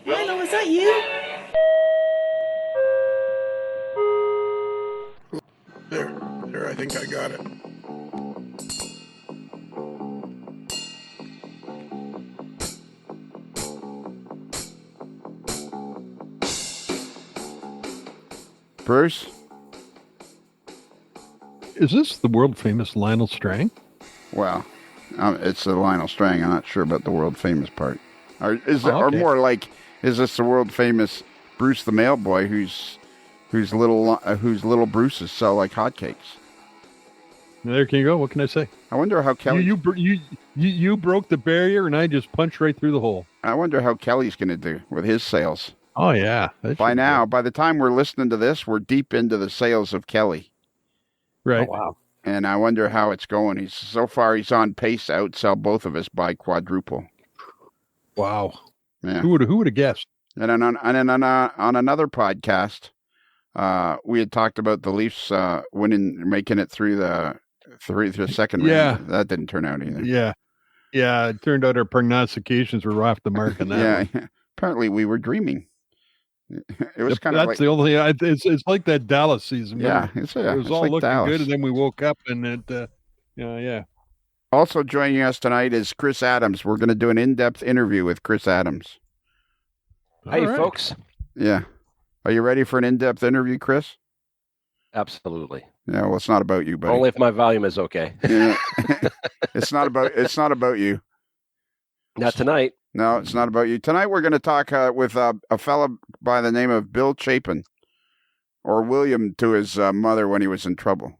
Lionel, is that you? There, I think I got it. Bruce? Is this the world famous Lionel Strang? Well, it's the Lionel Strang. I'm not sure about the world famous part. Or or okay. more like, is this the world famous Bruce the Mail Boy, whose little Bruces sell like hotcakes? There you go. What can I say? I wonder how Kelly. You broke the barrier, and I just punched right through the hole. I wonder how Kelly's going to do with his sales. Oh yeah. By the time we're listening to this, we're deep into the sales of Kelly. Right. Oh, wow. And I wonder how it's going. He's on pace to outsell both of us by quadruple. Wow. Yeah. Who would have guessed? And on another podcast, we had talked about the Leafs making it through the second round. That didn't turn out either. Yeah. It turned out our prognostications were off the mark on that. Yeah. Apparently, we were dreaming. It was kind of that's the only. It's like that Dallas season. Yeah, it was all like looking Dallas. good, and then we woke up and it. Yeah. Also joining us tonight is Chris Adams. We're going to do an in-depth interview with Chris Adams. Hey, folks. Yeah. Are you ready for an in-depth interview, Chris? Absolutely. Yeah, well, it's not about you, buddy. Only if my volume is okay. Yeah. It's not about you. Not tonight. No, it's not about you. Tonight we're going to talk with a fella by the name of Bill Chapin, or William to his mother when he was in trouble.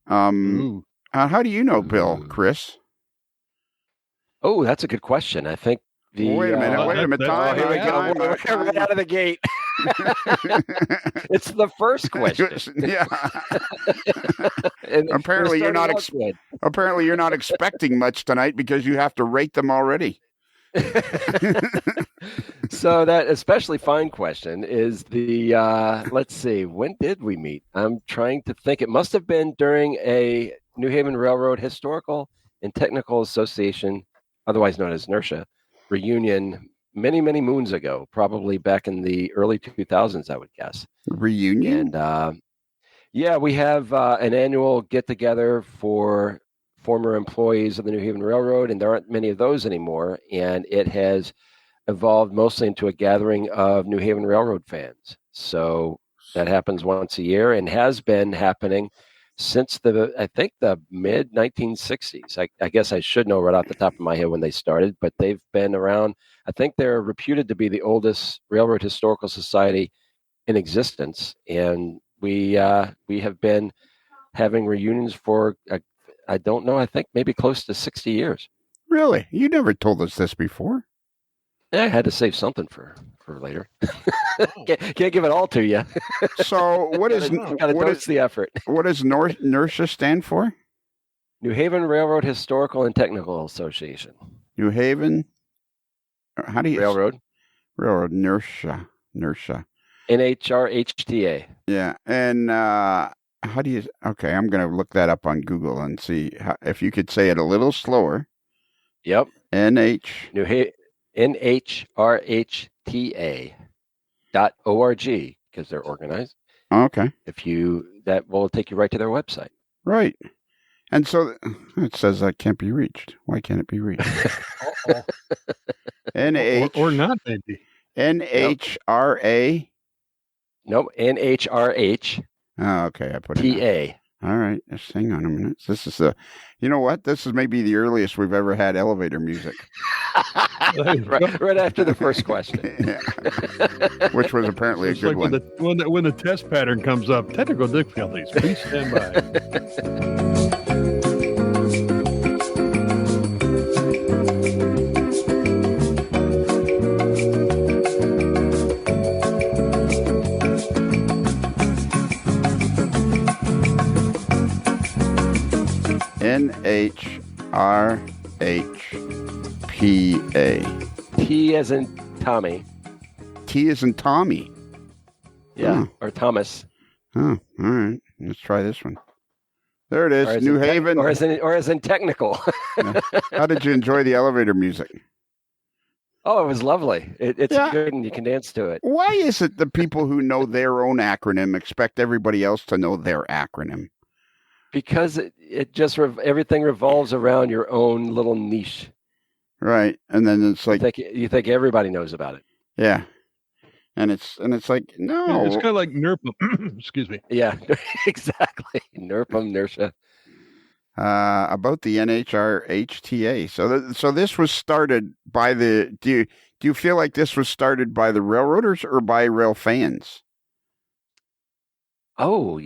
How do you know Bill, Chris? Oh, that's a good question. I think wait a minute. Time, here we go. We're right out of the gate. It's the first question. Yeah. Apparently you're not expecting much tonight because you have to rate them already. So that especially fine question is the let's see, when did we meet? I'm trying to think. It must have been during a New Haven Railroad Historical and Technical Association, otherwise known as NYNH&amp, reunion many moons ago, probably back in the early 2000s, I would guess. Reunion? And we have an annual get-together for former employees of the New Haven Railroad, and there aren't many of those anymore, and it has evolved mostly into a gathering of New Haven Railroad fans. So that happens once a year and has been happening since I think the mid-1960s. I guess I should know right off the top of my head when they started, but they've been around. I think they're reputed to be the oldest Railroad Historical Society in existence, and we have been having reunions for, I don't know, I think maybe close to 60 years. Really? You never told us this before. I had to save something for later. Can't give it all to you. So what is the effort? What does NYNH&amp stand for? New Haven Railroad Historical and Technical Association. New Haven. How do you Railroad NYNH&amp. NHRHTA. Yeah, and how do you? Okay, I'm going to look that up on Google and see if you could say it a little slower. Yep. NHRHTA.org, because they're organized. Okay. That will take you right to their website. Right. And so it says that can't be reached. Why can't it be reached? Or not, maybe. NHRA. Nope. NHRH. Oh, okay. I put it TA. All right. Just hang on a minute. This is you know what? This is maybe the earliest we've ever had elevator music. right after the first question. Yeah. Which was apparently a good one. When the test pattern comes up, technical difficulties, please stand by. NHRHPA. T as in Tommy. T as in There it is, New Haven. Or as in technical. Yeah. How did you enjoy the elevator music? Oh, it was lovely. It's good, and you can dance to it. Why is it the people who know their own acronym expect everybody else to know their acronym? Because it just everything revolves around your own little niche. Right, and then it's like you think everybody knows about it. Yeah, and it's like no, it's kind of like NYNH&amp. Excuse me. Yeah, exactly. NYNH&amp, inertia. About the NHRHTA. So this was started by the. Do you feel like this was started by the railroaders or by rail fans? Oh,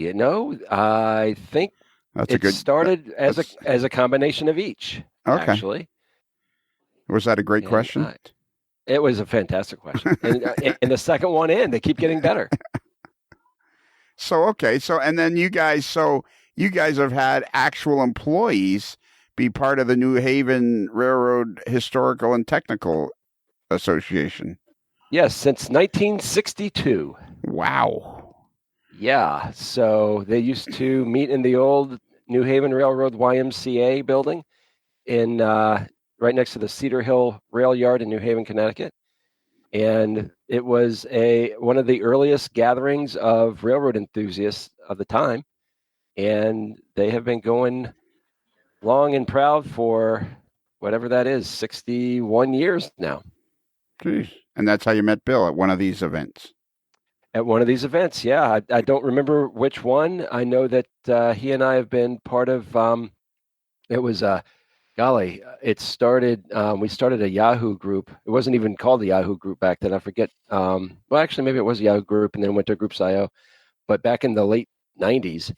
I think started as a combination of each. Okay. Actually, was that a great question? It was a fantastic question, and the second one they keep getting better. So and then you guys have had actual employees be part of the New Haven Railroad Historical and Technical Association. Yes, since 1962. Wow. Yeah, so they used to meet in the old New Haven Railroad YMCA building in right next to the Cedar Hill Rail Yard in New Haven, Connecticut. And it was one of the earliest gatherings of railroad enthusiasts of the time. And they have been going long and proud for whatever that is, 61 years now. Jeez. And that's how you met Bill, at one of these events? At one of these events, yeah. I don't remember which one. I know that he and I have been part of, it was, it started, we started a Yahoo group. It wasn't even called the Yahoo group back then. I forget. Well, actually, maybe it was a Yahoo group and then went to Groups.io. But back in the late 90s,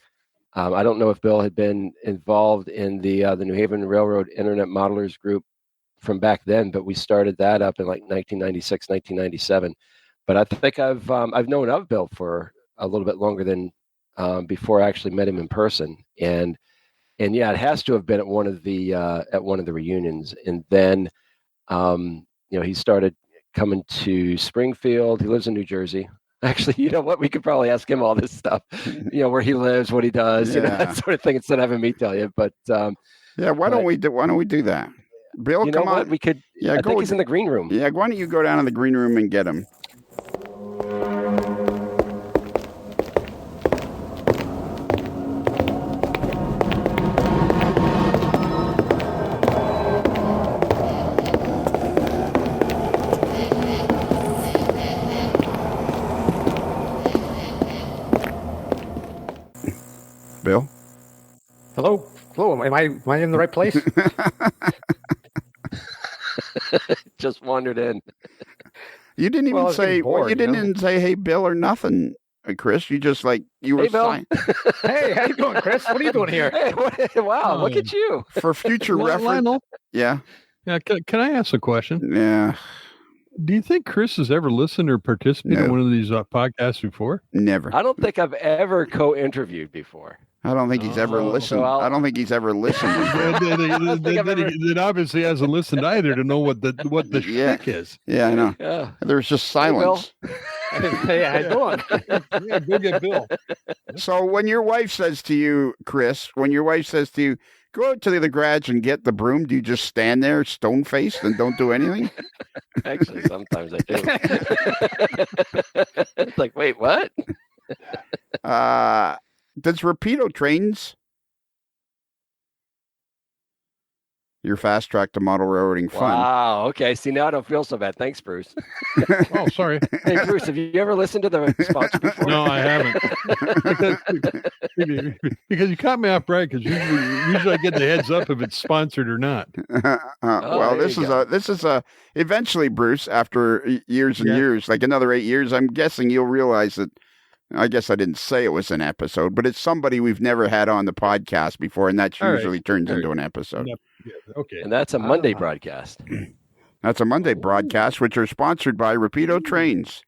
I don't know if Bill had been involved in the New Haven Railroad Internet Modelers group from back then, but we started that up in like 1996, 1997. But I think I've known of Bill for a little bit longer than before I actually met him in person. And yeah, it has to have been at one of the reunions. And then he started coming to Springfield. He lives in New Jersey. Actually, you know what? We could probably ask him all this stuff, where he lives, what he does, that sort of thing, instead of having me tell you. But why don't we do that? Bill, come on. We could. Yeah, I think he's in the green room. Yeah, why don't you go down to the green room and get him? Bill? Hello? Am I in the right place? Just wandered in. You didn't even say bored, you didn't even say hey Bill or nothing, Chris. You just you were hey Bill. Hey, how you doing, Chris? What are you doing here? Hey, wow, look at you. For future reference. Lionel? Yeah. Yeah, can I ask a question? Yeah. Do you think Chris has ever listened or participated in one of these podcasts before? Never. I don't think I've ever co-interviewed before. I don't think he's ever listened. I don't think he's ever listened. Then obviously hasn't listened either to know what the shtick is. Yeah, I know. Yeah. There's just silence. Hey, how you doing? Yeah, go get Bill. So when your wife says to you, Chris, go out to the garage and get the broom, do you just stand there stone-faced and don't do anything? Actually, sometimes I do. It's like, wait, what? Does Rapido Trains, your fast track to model railroading fun? Wow. Okay. See, now I don't feel so bad. Thanks, Bruce. Oh, sorry. Hey, Bruce, have you ever listened to the sponsor before? No, I haven't. because you caught me off guard. Because usually I get the heads up if it's sponsored or not. Well, this is eventually, Bruce, after years and years, like another 8 years, I'm guessing you'll realize that. I guess I didn't say it was an episode, but it's somebody we've never had on the podcast before, and that usually turns into an episode. Yeah, okay. And that's a Monday broadcast. That's a Monday broadcast, which are sponsored by Rapido Trains.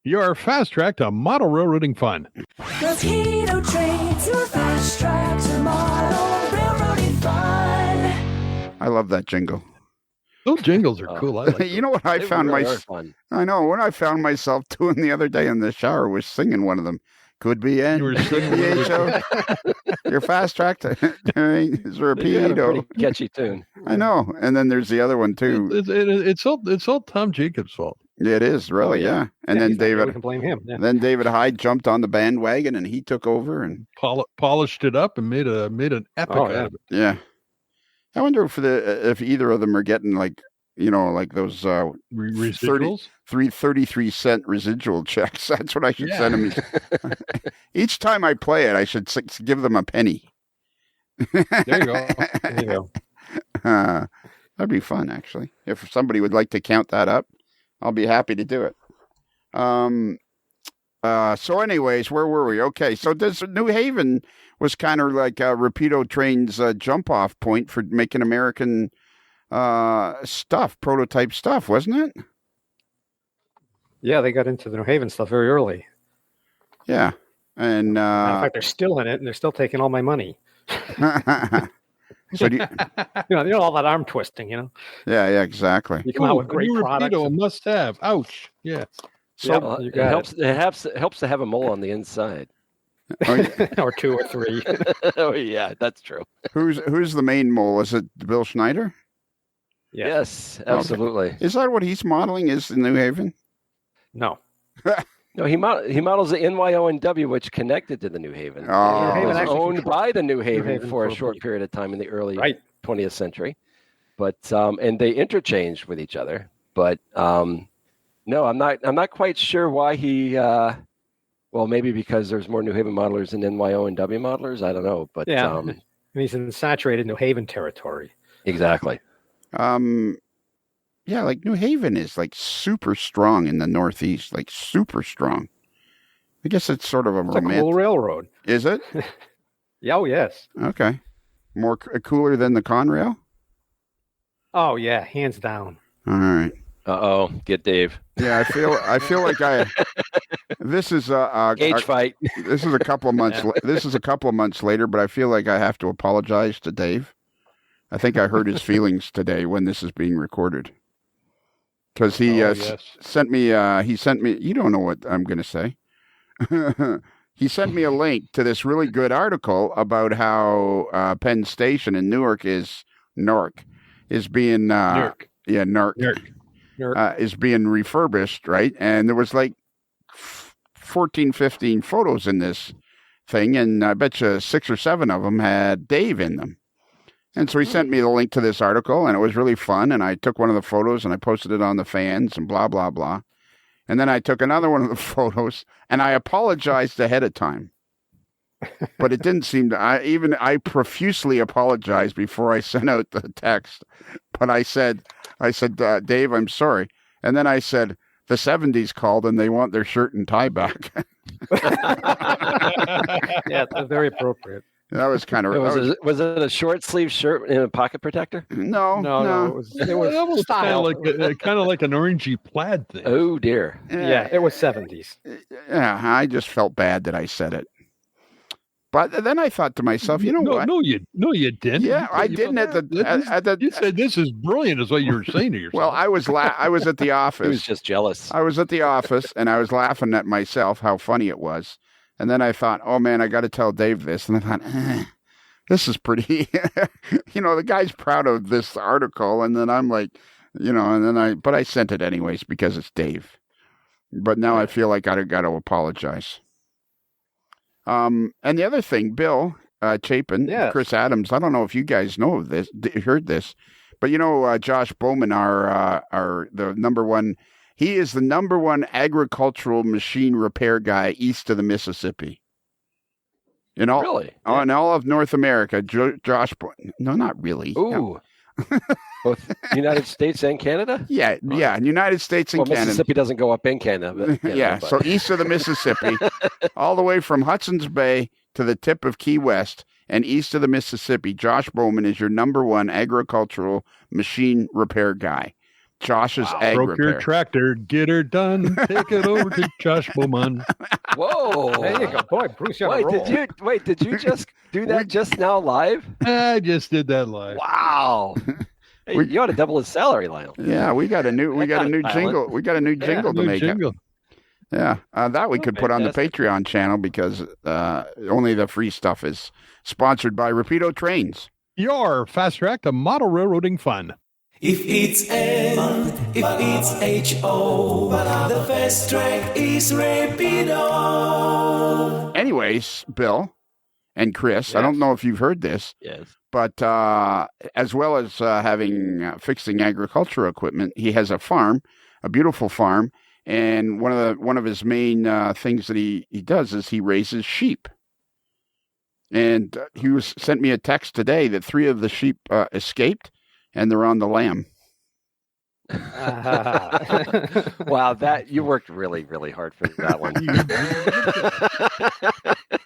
Your fast track to model railroading fun. Rapido Trains, your fast track to model railroading fun. I love that jingle. Those jingles are cool. I like you know what I found myself? I know what I found myself doing the other day in the shower was singing one of them. Could be N. You were Could be H-O. Your fast track is a They do have a repeat-o. pretty catchy tune. I know. And then there's the other one too. It's all Tom Jacobs' fault. It is really, yeah. And then he's not here, we David, can blame him. Yeah. then David Hyde jumped on the bandwagon and he took over. And Polished it up and made an epic Oh, out yeah. of it. yeah, I wonder if either of them are getting like those Residuals. 33-cent residual checks. That's what I should send them. Each time I play it, I should give them a penny. There you go. There you go. That'd be fun, actually. If somebody would like to count that up, I'll be happy to do it. So anyways, where were we? Okay, so New Haven was kind of like Rapido Train's jump-off point for making American prototype stuff, wasn't it? Yeah, they got into the New Haven stuff very early. Yeah. And In fact, they're still in it, and they're still taking all my money. so do you, You know all that arm twisting. yeah, exactly. You come out with a great new products. Rapido, a must-have. Ouch. Yeah. So you It got helps. It helps to have a mole on the inside. or 2 or 3. Oh yeah, that's true. who's the main mole? Is it Bill Schneider? Yeah. Yes, absolutely. Is that what he's modeling? Is in New Haven? No. No, he models the NYNH&amp, which connected to the New Haven. Oh. It New Haven was actually owned controlled by the New Haven, Haven for a for a short bit. period of time in the early Right. 20th century. But and they interchanged with each other. But no, I'm not quite sure why he. Well, maybe because there's more New Haven modelers than NYNH&amp modelers. I don't know, but Yeah. And he's in saturated New Haven territory. exactly. Yeah, like New Haven is like super strong in the Northeast, like super strong. I guess it's sort of a It's a romantic. cool railroad. Is it? Yeah, oh, yes. Okay. More cooler than the Conrail? Oh, yeah, hands down. All right. Get Dave. Yeah, I feel like this is Gauge fight. this is a couple of months this is a couple of months later, but I feel like I have to apologize to Dave. I think I hurt his feelings today when this is being recorded. Cuz he sent me you don't know what I'm going to say. He sent me a link to this really good article about how Penn Station in Newark is being Newark. yeah, Newark. Is being refurbished, right? And there was like 14, 15 photos in this thing, and I bet you 6 or 7 of them had Dave in them. And so he sent me the link to this article, and it was really fun, and I took one of the photos, and I posted it on the fans, and blah, blah, blah. And then I took another one of the photos, and I apologized ahead of time. But it didn't seem to, I profusely apologized before I sent out the text. But I said, Dave, I'm sorry. And then I said, the 70s called and they want their shirt and tie back. Yeah, it's very appropriate. That was kind of, Was it a short sleeve shirt and a pocket protector? no. No, it was That was style. kind of like an orangey plaid thing. Oh dear. Yeah, it was 70s. Yeah, I just felt bad that I said it. But then I thought to myself, you know what? No, you didn't. Yeah, I didn't You said this is brilliant, is what you were saying to yourself. Well, I was at the office. He was just jealous. I was at the office and I was laughing at myself how funny it was. And then I thought, oh man, I got to tell Dave this. And I thought, this is pretty, the guy's proud of this article. And then I'm like, but I sent it anyways because it's Dave. But now I feel like I got to apologize. And the other thing, Bill Chapin, Yes. Chris Adams, I don't know if you guys know of this, heard this, but Josh Bowman, the number one. He is the number one agricultural machine repair guy east of the Mississippi. In all of North America, Josh. No, not really. Ooh. Both United States and Canada? Yeah, United States and Canada. Mississippi doesn't go up in Canada. Yeah, so east of the Mississippi, all the way from Hudson's Bay to the tip of Key West and east of the Mississippi, Josh Bowman is your number one agricultural machine repair guy. Josh's ag Broke repair. your tractor, get her done. Take it over to Josh Bowman. Whoa. There you go. Boy, Bruce, you're on a roll. Did you just do that just now live? I just did that live. Wow. Hey, you ought to double his salary, Lionel. Yeah, we got a new jingle. We got a new jingle to make. Jingle. Yeah, that we could put on the Patreon channel because only the free stuff is sponsored by Rapido Trains. Your fast track to model railroading fun. If it's N, if it's H-O, the fast track is Rapido. Anyways, Bill and Chris, I don't know if you've heard this, but as well as fixing agricultural equipment, he has a farm, a beautiful farm, and one of his main things that he does is he raises sheep. And he sent me a text today that 3 of the sheep escaped, and they're on the lamb. Wow, that you worked really, really hard for that one.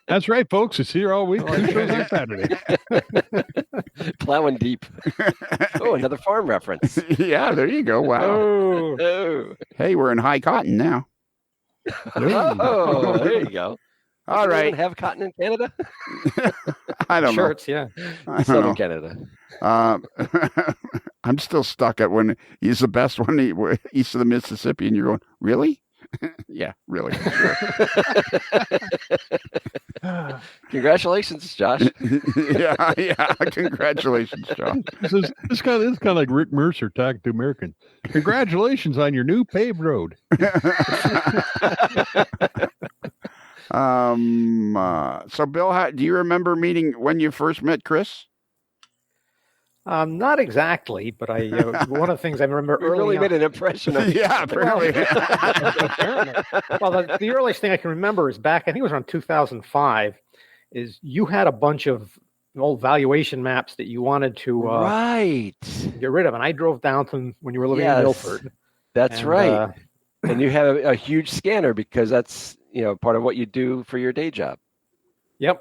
That's right, folks. It's here all week. Two shows on Saturday. Plowing deep. Oh, another farm reference. Yeah, there you go. Wow. Oh. Hey, we're in high cotton now. Oh, there you go. All right. Even have cotton in Canada? I don't know. Shirts, yeah. Southern Canada. I'm still stuck at when he's the best one east of the Mississippi, and you're going, really? Yeah, really. Sure. Congratulations, Josh. yeah. Congratulations, Josh. This is kind of like Rick Mercer talking to Americans. Congratulations on your new paved road. So Bill, do you remember meeting when you first met Chris? Not exactly, but one of the things I remember You really made an impression of Yeah, apparently. Well, the earliest thing I can remember is back, I think it was around 2005, is you had a bunch of old valuation maps that you wanted to get rid of, and I drove down to them when you were living in Milford. That's right. And you have a huge scanner because that's part of what you do for your day job. Yep.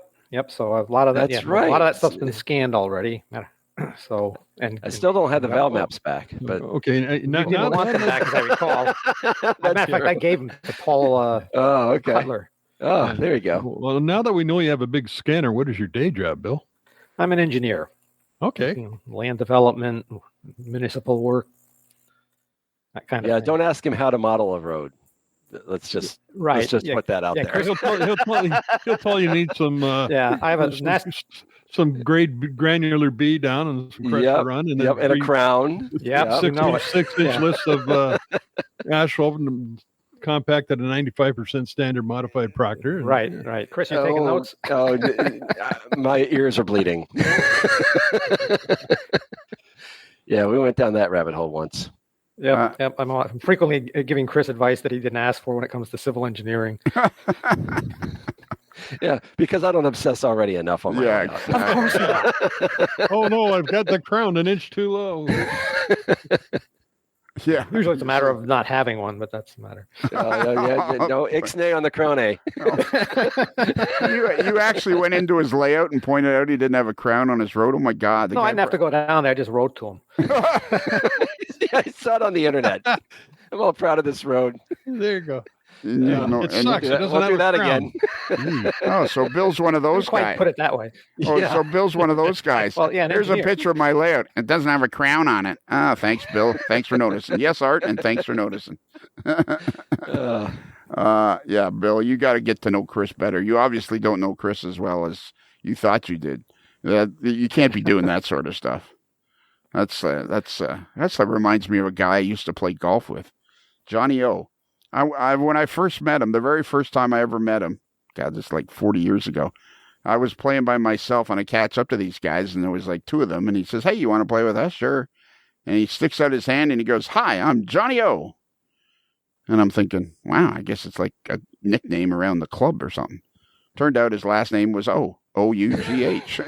So a lot of that. That's right. A lot of that stuff's been scanned already. So I still don't have the Val maps back, but okay. Now didn't want them back, as I recall. As a matter of fact, I gave them to Paul Cutler. Oh, there you go. Well, now that we know you have a big scanner, what is your day job, Bill? I'm an engineer. Okay. Land development, municipal work, that kind of thing. Don't ask him how to model a road. Let's just put that out there. He'll tell you need some. I have a some granular B down and some pressure run, and then and a crown. Yeah, 6-inch list of asphalt and compacted at a 95% standard modified Proctor. Right. Chris, you taking notes? My ears are bleeding. Yeah, we went down that rabbit hole once. Yep. I'm frequently giving Chris advice that he didn't ask for when it comes to civil engineering. Yeah, because I don't obsess already enough on my own. Of course not. Oh no, I've got the crown an inch too low. Yeah. Usually it's a matter of not having one, but that's the matter. No ixnay on the crown A. You actually went into his layout and pointed out he didn't have a crown on his road. Oh my God! No, I didn't have to go down there. I just wrote to him. I saw it on the internet. I'm all proud of this road. There you go. It sucks. It doesn't we'll have do a that crown. again. Oh, so Bill's one of those Quite guys. put it that way. So Bill's one of those guys. Well, yeah. Here's a picture of my layout. It doesn't have a crown on it. Oh, thanks, Bill. Thanks for noticing. Yes, Art, and thanks for noticing. Yeah, Bill, you got to get to know Chris better. You obviously don't know Chris as well as you thought you did. You can't be doing that sort of stuff. That reminds me of a guy I used to play golf with, Johnny O. When I first met him, the very first time I ever met him, God, this is like 40 years ago, I was playing by myself and I catch up to these guys and there was like 2 of them and he says, "Hey, you want to play with us?" "Sure." And he sticks out his hand and he goes, "Hi, I'm Johnny O." And I'm thinking, wow, I guess it's like a nickname around the club or something. Turned out his last name was O-U-G-H.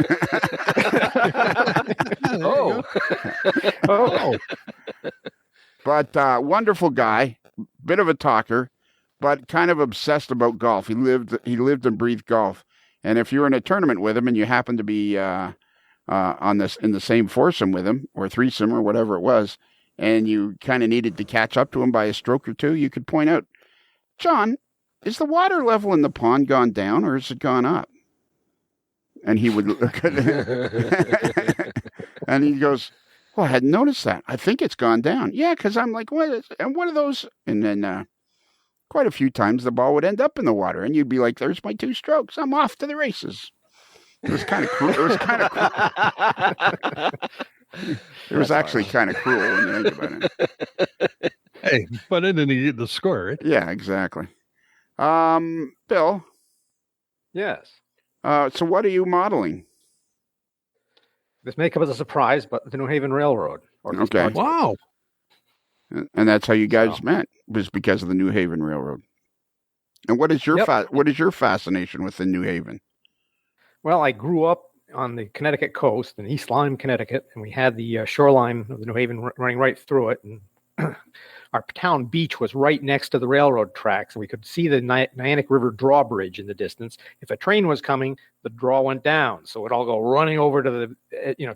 Oh. But wonderful guy, bit of a talker, but kind of obsessed about golf. He lived and breathed golf. And if you're in a tournament with him and you happen to be in the same foursome with him or threesome or whatever it was, and you kind of needed to catch up to him by a stroke or two, you could point out, "John, is the water level in the pond gone down or has it gone up?" And he would look at it and he goes, "Well, I hadn't noticed that. I think it's gone down." "Yeah, because I'm like, what are those?" And then, of quite a few times the ball would end up in the water, and you'd be like, "There's my 2 strokes. I'm off to the races." It was kind of cruel. It was kind of cruel. It was actually kind of cruel when you think about it. Hey, but then you get the score, right? Yeah, exactly. Bill. Yes. So what are you modeling? This may come as a surprise, but the New Haven Railroad. Okay. Wow. And that's how you guys met, was because of the New Haven Railroad. And what is your what is your fascination with the New Haven? Well, I grew up on the Connecticut coast in East Lyme, Connecticut, and we had the shoreline of the New Haven running right through it. And our town beach was right next to the railroad tracks, and we could see the Niantic River drawbridge in the distance. If a train was coming, the draw went down, so it'd all go running over to the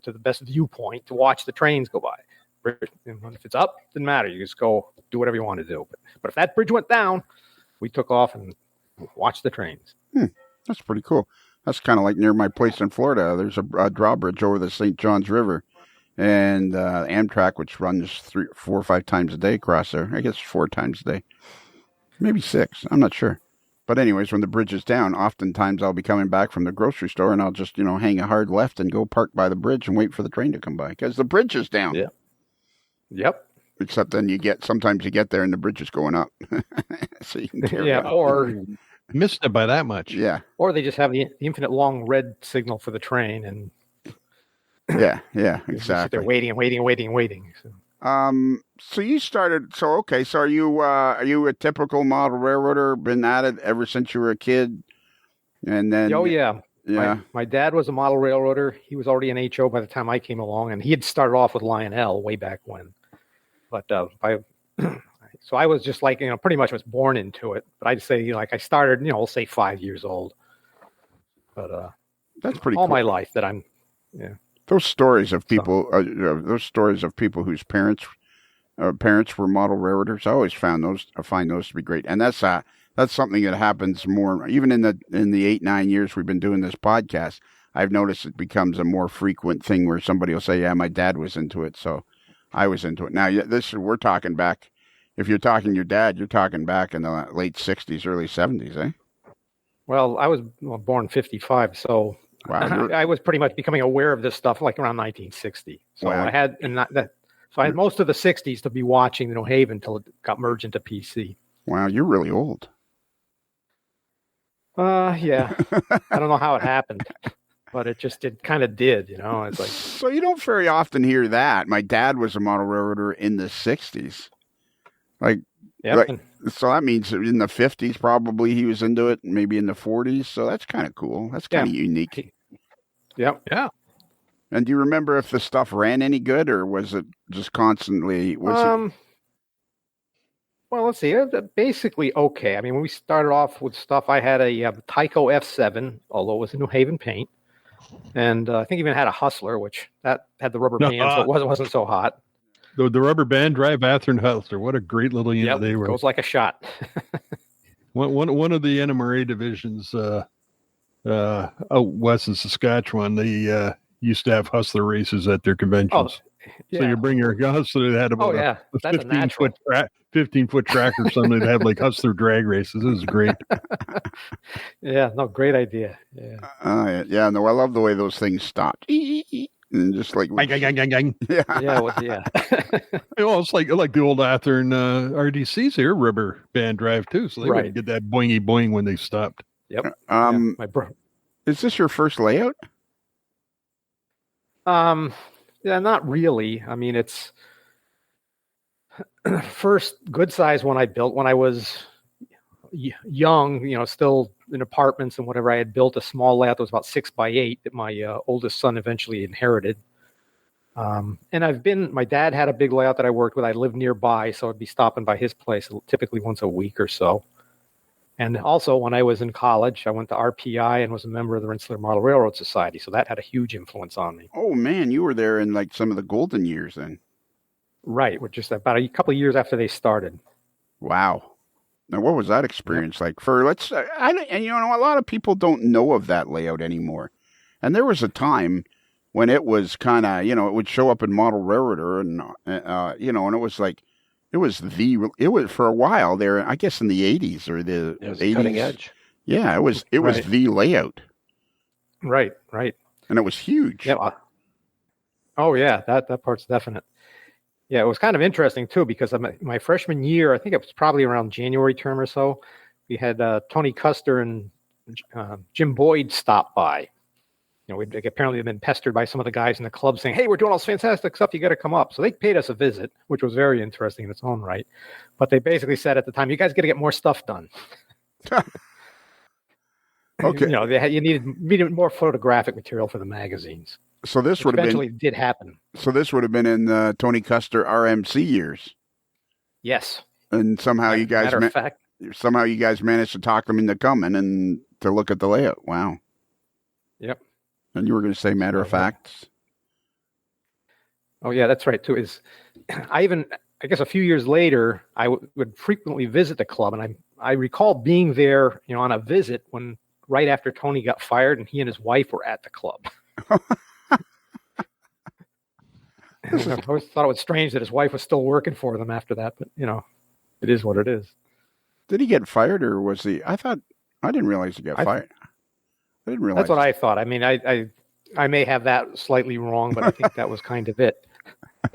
to the best viewpoint to watch the trains go by. And if it's up, it didn't matter. You just go do whatever you want to do. But if that bridge went down, we took off and watched the trains. That's pretty cool. That's kind of like near my place in Florida. There's a drawbridge over the St. Johns River, and Amtrak, which runs 3, 4, or 5 times a day across there. I guess 4 times a day, maybe 6. I'm not sure. But anyways, when the bridge is down, oftentimes I'll be coming back from the grocery store, and I'll just hang a hard left and go park by the bridge and wait for the train to come by because the bridge is down. Yeah. Yep. Except then sometimes you get there and the bridge is going up. So you can or missed it by that much. Yeah. Or they just have the infinite long red signal for the train, and yeah, exactly. They're waiting. So you started. So are you a typical model railroader? Been at it ever since you were a kid, and then yeah. My dad was a model railroader. He was already an HO by the time I came along, and he had started off with Lionel way back when. But so I was just like, pretty much was born into it. But I'd say I started, we'll say 5 years old. But that's pretty all cool. my life that I'm, Those stories of people, whose parents were model railroaders, I find those to be great. And that's something that happens more, even in the 8-9 years we've been doing this podcast. I've noticed it becomes a more frequent thing where somebody will say, "Yeah, my dad was into it, so I was into it." Now, we're talking back. If you're talking your dad, you're talking back in the late 60s, early 70s, eh? Well, I was born 55, so wow, I was pretty much becoming aware of this stuff like around 1960. So wow. I had most of the 60s to be watching the New Haven until it got merged into PC. Wow, you're really old. Yeah. I don't know how it happened, but it kind of did, It's like, so you don't very often hear that. My dad was a model railroader in the 60s. So that means in the 50s, probably he was into it, maybe in the 40s. So that's kind of cool. That's kind of unique. Yep. Yeah. And do you remember if the stuff ran any good, or was it just constantly? Well, let's see. It was basically okay. I mean, when we started off with stuff, I had a Tyco F7, although it was a New Haven paint, and I think even had a Hustler, which that had the rubber band, so it wasn't so hot. The rubber band drive Athearn Hustler. What a great little unit they were. Goes like a shot. One of the NMRA divisions out west of Saskatchewan, they used to have Hustler races at their conventions. Oh, yeah. So you bring your Hustler that had about a 15-foot track or something. They'd have like Hustler drag races. It was great. Yeah, no, great idea. Yeah. Yeah, no, I love the way those things stopped. And just like gang. Yeah. Well, it's like the old Athearn RDCs here, rubber band drive too. So they wouldn't get that boingy boing when they stopped. Yep. My bro. Is this your first layout? Yeah, not really. I mean, it's first good size one I built when I was young, still in apartments and whatever. I had built a small layout that was about 6x8 that my oldest son eventually inherited. And my dad had a big layout that I worked with. I lived nearby, so I'd be stopping by his place typically once a week or so. And also, when I was in college, I went to RPI and was a member of the Rensselaer Model Railroad Society, so that had a huge influence on me. Oh, man, you were there in like some of the golden years then. Right, which is about a couple of years after they started. Wow. Now, what was that experience like? A lot of people don't know of that layout anymore. And there was a time when it was kind of, it would show up in Model Railroader and, and it was like, It was for a while there, I guess in the 80s or the 80s. Cutting edge. Yeah, it was the layout. Right. And it was huge. Yeah. Oh yeah, that part's definite. Yeah, it was kind of interesting too because my freshman year, I think it was probably around January term or so, we had Tony Custer and Jim Boyd stop by. We'd apparently been pestered by some of the guys in the club saying, "Hey, we're doing all this fantastic stuff. You got to come up." So they paid us a visit, which was very interesting in its own right. But they basically said at the time, "You guys got to get more stuff done." Okay. You needed more photographic material for the magazines. So this would have eventually did happen. So this would have been in the Tony Custer RMC years. Yes. And somehow you guys managed to talk them into coming and to look at the layout. Wow. Yep. And you were going to say matter of fact. Oh yeah, that's right too. I guess a few years later, I would frequently visit the club, and I recall being there, on a visit right after Tony got fired, and he and his wife were at the club. I always thought it was strange that his wife was still working for them after that, but it is what it is. Did he get fired, or was he? I didn't realize he got fired. I didn't realize. That's what I thought. I mean, I may have that slightly wrong, but I think that was kind of it.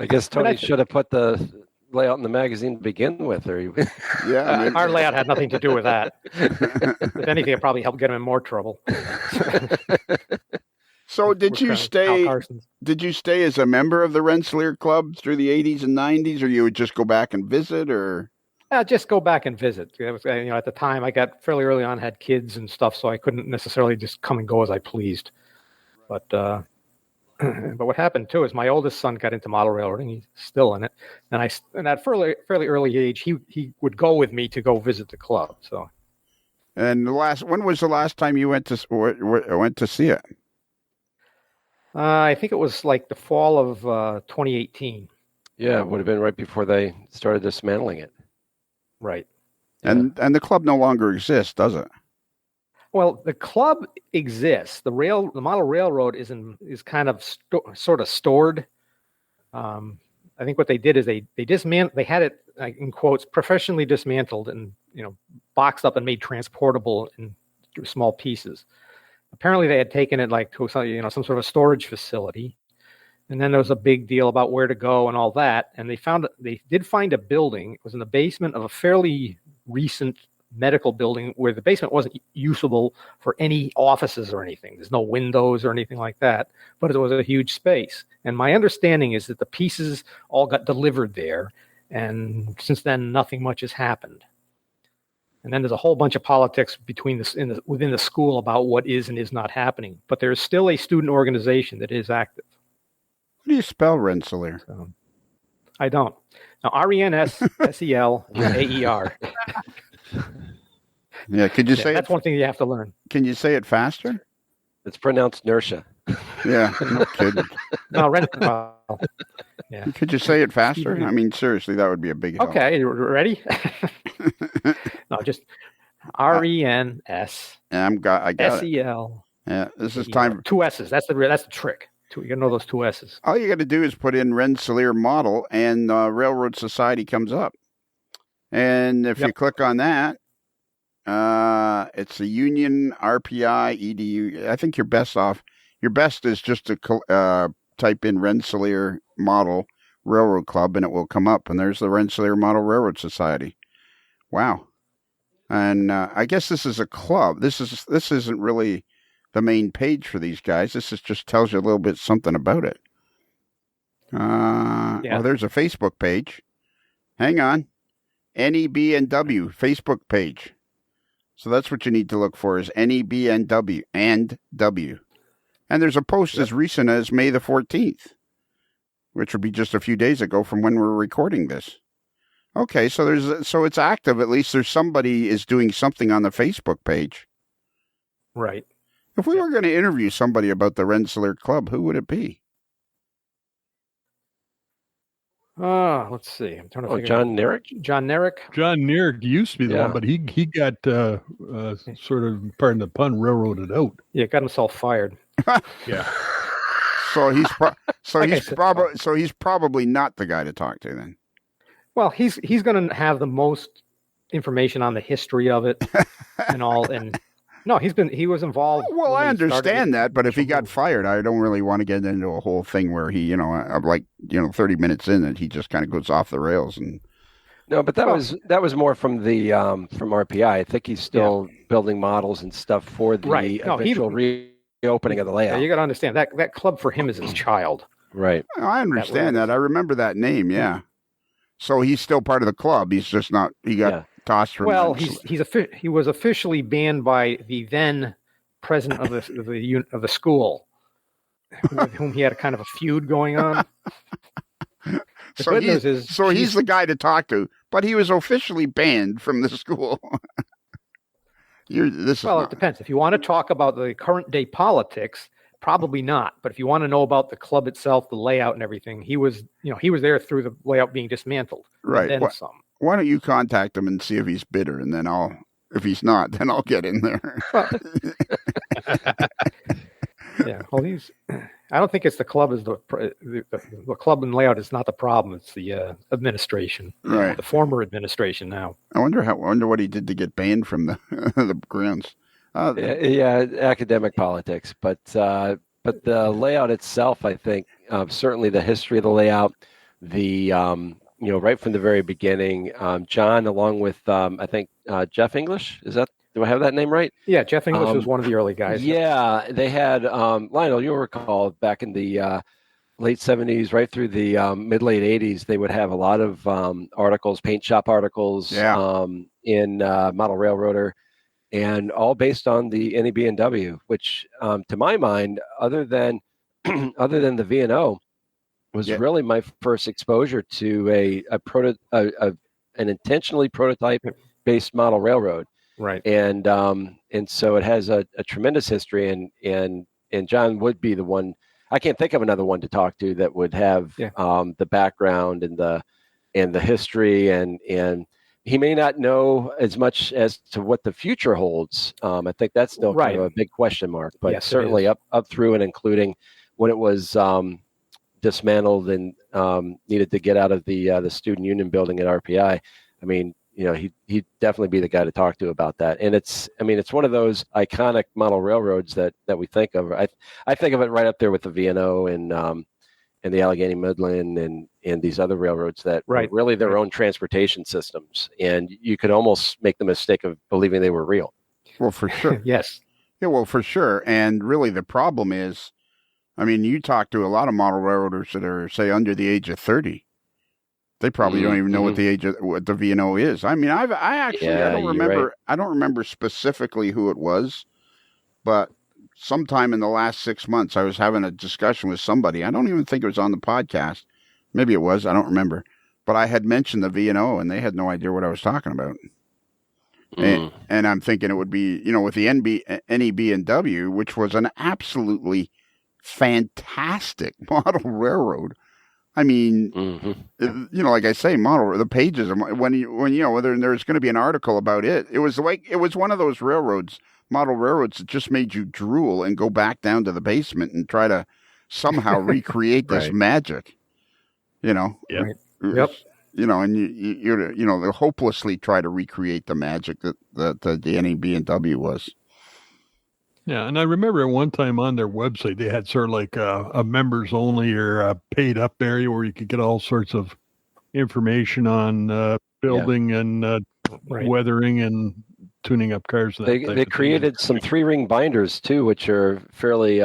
I guess Tony should have put the layout in the magazine to begin with. Yeah, our layout had nothing to do with that. If anything, it probably helped get him in more trouble. So did you stay as a member of the Rensselaer Club through the 80s and 90s, or you would just go back and visit, or? Just go back and visit. It was, at the time I got fairly early on, had kids and stuff, so I couldn't necessarily just come and go as I pleased. But what happened too is my oldest son got into model railroading. He's still in it, and at fairly early age, he would go with me to go visit the club. So. And when was the last time you went to see it? I think it was like the fall of 2018. Yeah, it would have been right before they started dismantling it. Right. And the club no longer exists, does it? Well, the club exists. The model railroad is kind of sort of stored. I think what they did is they had it, in quotes, professionally dismantled and boxed up and made transportable in small pieces. Apparently, they had taken it to some sort of a storage facility, and then there was a big deal about where to go and all that. And they did find a building. It was in the basement of a fairly recent medical building where the basement wasn't usable for any offices or anything. There's no windows or anything like that, but it was a huge space. And my understanding is that the pieces all got delivered there, and since then, nothing much has happened. And then there's a whole bunch of politics within the school about what is and is not happening. But there's still a student organization that is active. How do you spell Rensselaer? I don't. Now, RENSSELAER. Yeah, could you say that's one thing you have to learn. Can you say it faster? It's pronounced inertia. Yeah, no kidding. Yeah. Could you say it faster? I mean, seriously, that would be a big help. Okay, you ready? No, just RENS. Yeah, I got SEL. Yeah, this is time. 2 S's. That's the trick. You got to know those 2 S's. All you got to do is put in Rensselaer model, and Railroad Society comes up. And if you click on that, it's a union RPI EDU. I think you're best off. Your best is just to type in Rensselaer Model Railroad Club, and it will come up. And there's the Rensselaer Model Railroad Society. Wow. And I guess this is a club. This isn't really the main page for these guys. This just tells you a little bit something about it. Well, there's a Facebook page. Hang on. NEB&W Facebook page. So that's what you need to look for is NEB&W and W. And there's a post as recent as May the 14th, which would be just a few days ago from when we're recording this. Okay, so it's active. At least there's somebody is doing something on the Facebook page. Right. If we were going to interview somebody about the Rensselaer Club, who would it be? Let's see. I'm trying to figure John Nerick? John Nerick? John Nerick used to be the one, but he got sort of, pardon the pun, railroaded out. Yeah, got himself fired. Yeah. So he's probably not the guy to talk to then. Well, he's going to have the most information on the history of it and all. And no, he was involved. Well, I understand that, but if he got fired, I don't really want to get into a whole thing where he, 30 minutes in and he just kind of goes off the rails. And no, but that was more from the from RPI. I think he's still building models and stuff for the eventual reopening of the layout. Yeah, you got to understand that club for him is his child. Right. I understand that. I remember that name. Yeah. So he's still part of the club. He's just not. He got tossed from. Well, he was officially banned by the then president of the school, with whom he had a kind of a feud going on. He's the guy to talk to, but he was officially banned from the school. It depends. If you want to talk about the current day politics, probably not. But if you want to know about the club itself, the layout and everything, he was there through the layout being dismantled. Right. And then some. Why don't you contact him and see if he's bitter, and then if he's not, then I'll get in there. Yeah. Well, I don't think it's the club the club and layout is not the problem. It's the administration, right? The former administration now. I wonder what he did to get banned from the grounds. Academic politics, but the layout itself, I think, certainly the history of the layout, right from the very beginning, John, along with I think Jeff English, do I have that name right? Yeah, Jeff English was one of the early guys. Yeah, they had Lionel. You'll recall back in the late 70s, right through the mid-late 80s, they would have a lot of articles, paint shop articles, in Model Railroader, and all based on the NEB&W, which, to my mind, other than the V&O, was really my first exposure to an intentionally prototype-based model railroad. Right. And so it has a tremendous history, and John would be the one. I can't think of another one to talk to that would have the background and the history, and he may not know as much as to what the future holds. I think that's still kind of a big question mark, but certainly up through and including when it was dismantled and needed to get out of the student union building at RPI. I mean, he'd definitely be the guy to talk to about that. And it's one of those iconic model railroads that we think of. I think of it right up there with the V&O and the Allegheny Midland and these other railroads that were really their own transportation systems. And you could almost make the mistake of believing they were real. Well, for sure. Yes. Yeah, well, for sure. And really the problem is, you talk to a lot of model railroaders that are, say, under the age of 30. They probably don't even know what the V&O is. I don't remember. Right. I don't remember specifically who it was, but sometime in the last 6 months, I was having a discussion with somebody. I don't even think it was on the podcast. Maybe it was. I don't remember. But I had mentioned the V&O, and they had no idea what I was talking about. And I'm thinking it would be, with the NEB&W, which was an absolutely fantastic model railroad. Like I say, the pages, whether there's going to be an article about it, it was one of those model railroads that just made you drool and go back down to the basement and try to somehow recreate this magic, Yep. And you hopelessly try to recreate the magic that the NEB&W was. Yeah, and I remember at one time on their website, they had sort of like a members only or a paid up area where you could get all sorts of information on building and weathering and tuning up cars. They created some 3-ring binders too, which are fairly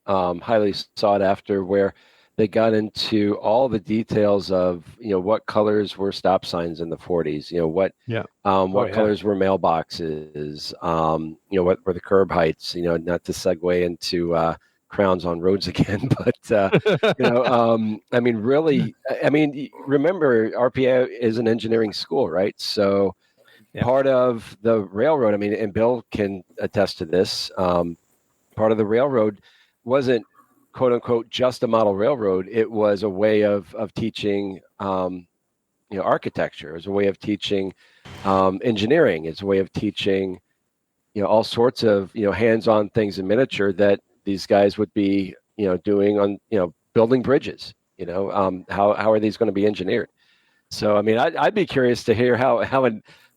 highly sought after, where they got into all the details of what colors were stop signs in the 40s, what colors were mailboxes, what were the curb heights, not to segue into crowns on roads again, but remember RPI is an engineering school, right? So part of the railroad, and Bill can attest to this, part of the railroad wasn't quote unquote just a model railroad. It was a way of teaching architecture. It was a way of teaching engineering. It's a way of teaching all sorts of hands-on things in miniature that these guys would be doing on building bridges. How are these going to be engineered? So, I mean, I'd be curious to hear how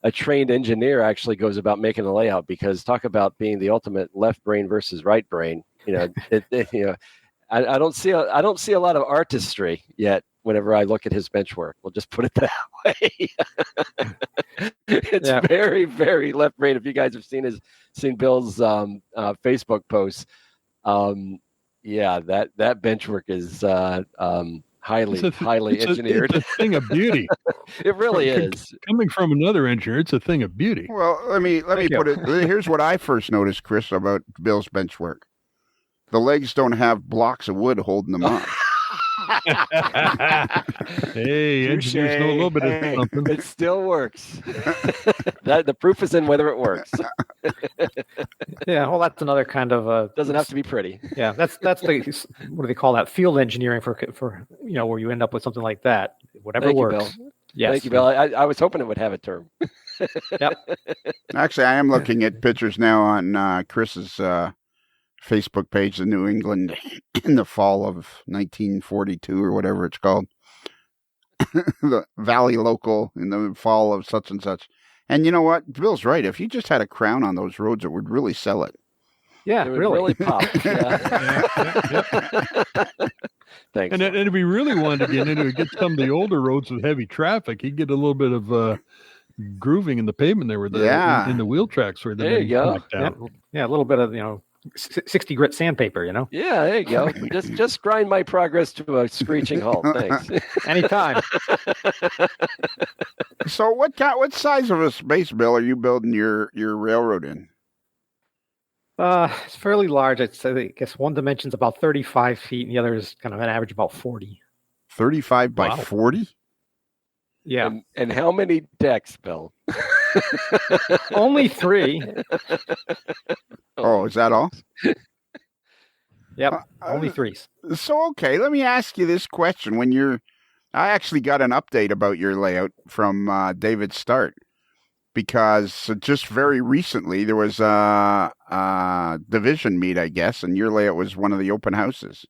a trained engineer actually goes about making a layout, because talk about being the ultimate left brain versus right brain. I don't see a lot of artistry yet whenever I look at his bench work. We'll just put it that way. It's very, very left brain. If you guys have seen Bill's Facebook posts, that bench work is highly engineered. It's a thing of beauty. It really is. Coming from another engineer, it's a thing of beauty. Well, let me put it. Here's what I first noticed, Chris, about Bill's bench work. The legs don't have blocks of wood holding them up. Hey, engineers know a little bit of something. It still works. The proof is in whether it works. Yeah, well, that's another kind of doesn't have to be pretty. Yeah, that's the what do they call that? Field engineering for where you end up with something like that. Whatever Thank works. You, Bill. Yes. Thank you, Bill. I was hoping it would have a term. Yep. Actually, I am looking at pictures now on Chris's Facebook page, the New England in the fall of 1942 or whatever it's called. The Valley Local in the fall of such and such. And you know what? Bill's right. If you just had a crown on those roads, it would really sell it. Yeah, it would really pop. Yeah. Thanks. And if we really wanted to get into it, get some of the older roads with heavy traffic, you'd get a little bit of grooving in the pavement there, in the wheel tracks where there you go. Yeah, a little bit of 60 grit sandpaper, Yeah, there you go. just grind my progress to a screeching halt. Thanks. Anytime. So what size of a space, Bill, are you building your railroad in? It's fairly large. I'd say, I guess one dimension's about 35 feet and the other is kind of an average about 40. 35 by 40? Yeah. And how many decks, Bill? Only 3. Oh, is that all? Yep, only 3s. So, okay, let me ask you this question. I actually got an update about your layout from David Start, because just very recently there was a division meet, I guess, and your layout was one of the open houses.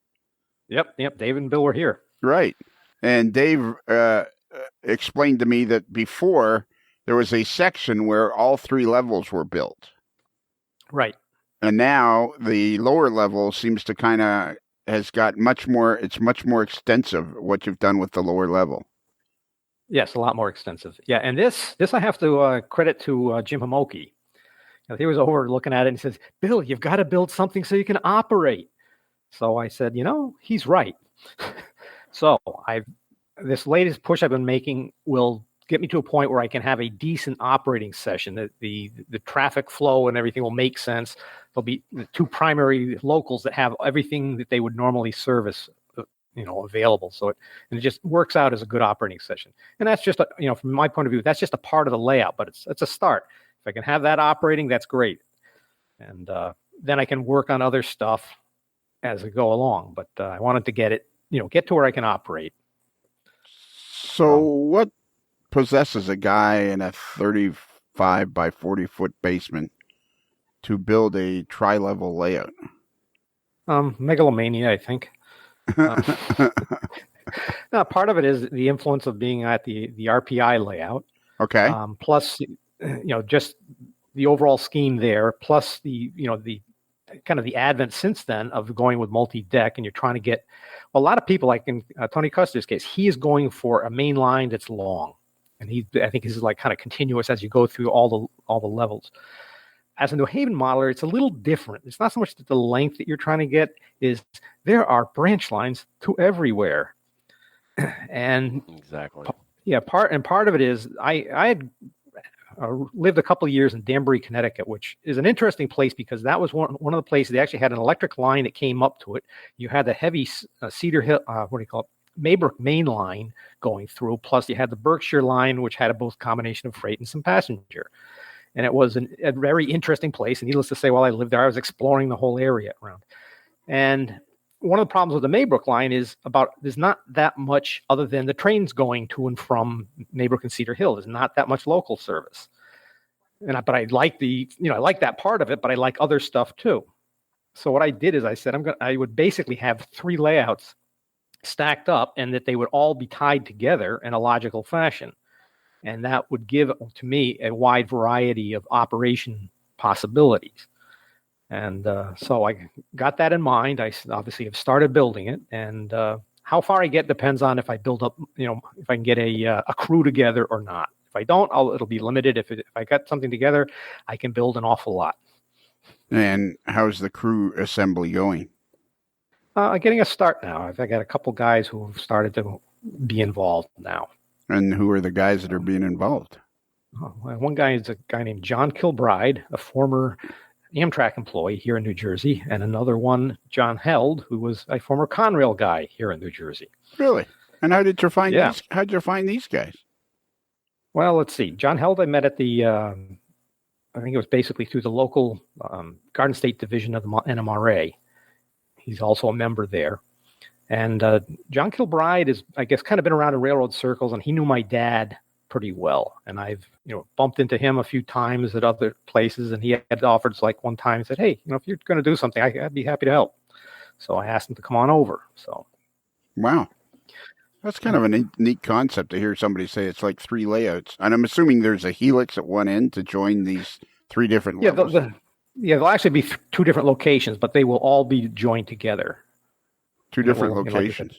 Yep, Dave and Bill were here. Right. And Dave explained to me that before there was a section where all 3 levels were built. Right. And now the lower level seems to has got it's much more extensive, what you've done with the lower level. Yes, a lot more extensive. Yeah, and this I have to credit to Jim Homoki. He was over looking at it and he says, Bill, you've got to build something so you can operate. So I said, he's right. So this latest push I've been making will get me to a point where I can have a decent operating session. The traffic flow and everything will make sense. There'll be the 2 primary locals that have everything that they would normally service, available. So it just works out as a good operating session. And that's just, from my point of view, that's just a part of the layout, but it's a start. If I can have that operating, that's great. And then I can work on other stuff as I go along. But I wanted to get to where I can operate. So what possesses a guy in a 35 by 40 foot basement to build a tri-level layout? Megalomania, I think. Now, part of it is the influence of being at the RPI layout. Okay. Plus, just the overall scheme there. Plus the kind of the advent since then of going with multi-deck, and you're trying to get a lot of people, like in Tony Custer's case, he is going for a main line that's long, and I think this is like kind of continuous as you go through all the levels. As a New Haven modeler, it's a little different. It's not so much that the length that you're trying to get is there are branch lines to everywhere. And exactly. Yeah, part of it is I had lived a couple of years in Danbury, Connecticut, which is an interesting place because that was one of the places they actually had an electric line that came up to it. You had the heavy Cedar Hill, Maybrook main line going through, plus you had the Berkshire line, which had a both combination of freight and some passenger. And it was a very interesting place. And needless to say, while I lived there, I was exploring the whole area around. And one of the problems with the Maybrook line is there's not that much other than the trains going to and from Maybrook and Cedar Hill. There's not that much local service. But I like I like that part of it, but I like other stuff too. So what I did is I said I would basically have 3 layouts stacked up, and that they would all be tied together in a logical fashion. And that would give, to me, a wide variety of operation possibilities. And so I got that in mind. I obviously have started building it, and how far I get depends on if I build up, if I can get a crew together or not. If I don't, it'll be limited. If I got something together, I can build an awful lot. And how's the crew assembly going? Getting a start now. I've got a couple guys who have started to be involved now. And who are the guys that are being involved? One guy is a guy named John Kilbride, a former Amtrak employee here in New Jersey, and another one, John Held, who was a former Conrail guy here in New Jersey. Really? And how did you find these? How'd you find these guys? Well, let's see. John Held I met at the, I think it was basically through the local Garden State division of the NMRA. He's also a member there. And John Kilbride is, I guess, kind of been around in railroad circles, and he knew my dad pretty well. And I've, bumped into him a few times at other places, and he had offered, like one time, said, hey, if you're going to do something, I'd be happy to help. So I asked him to come on over. So, wow. That's kind of a neat concept to hear somebody say it's like 3 layouts. And I'm assuming there's a helix at one end to join these 3 different levels. There'll actually be 2 different locations, but they will all be joined together. 2 different locations.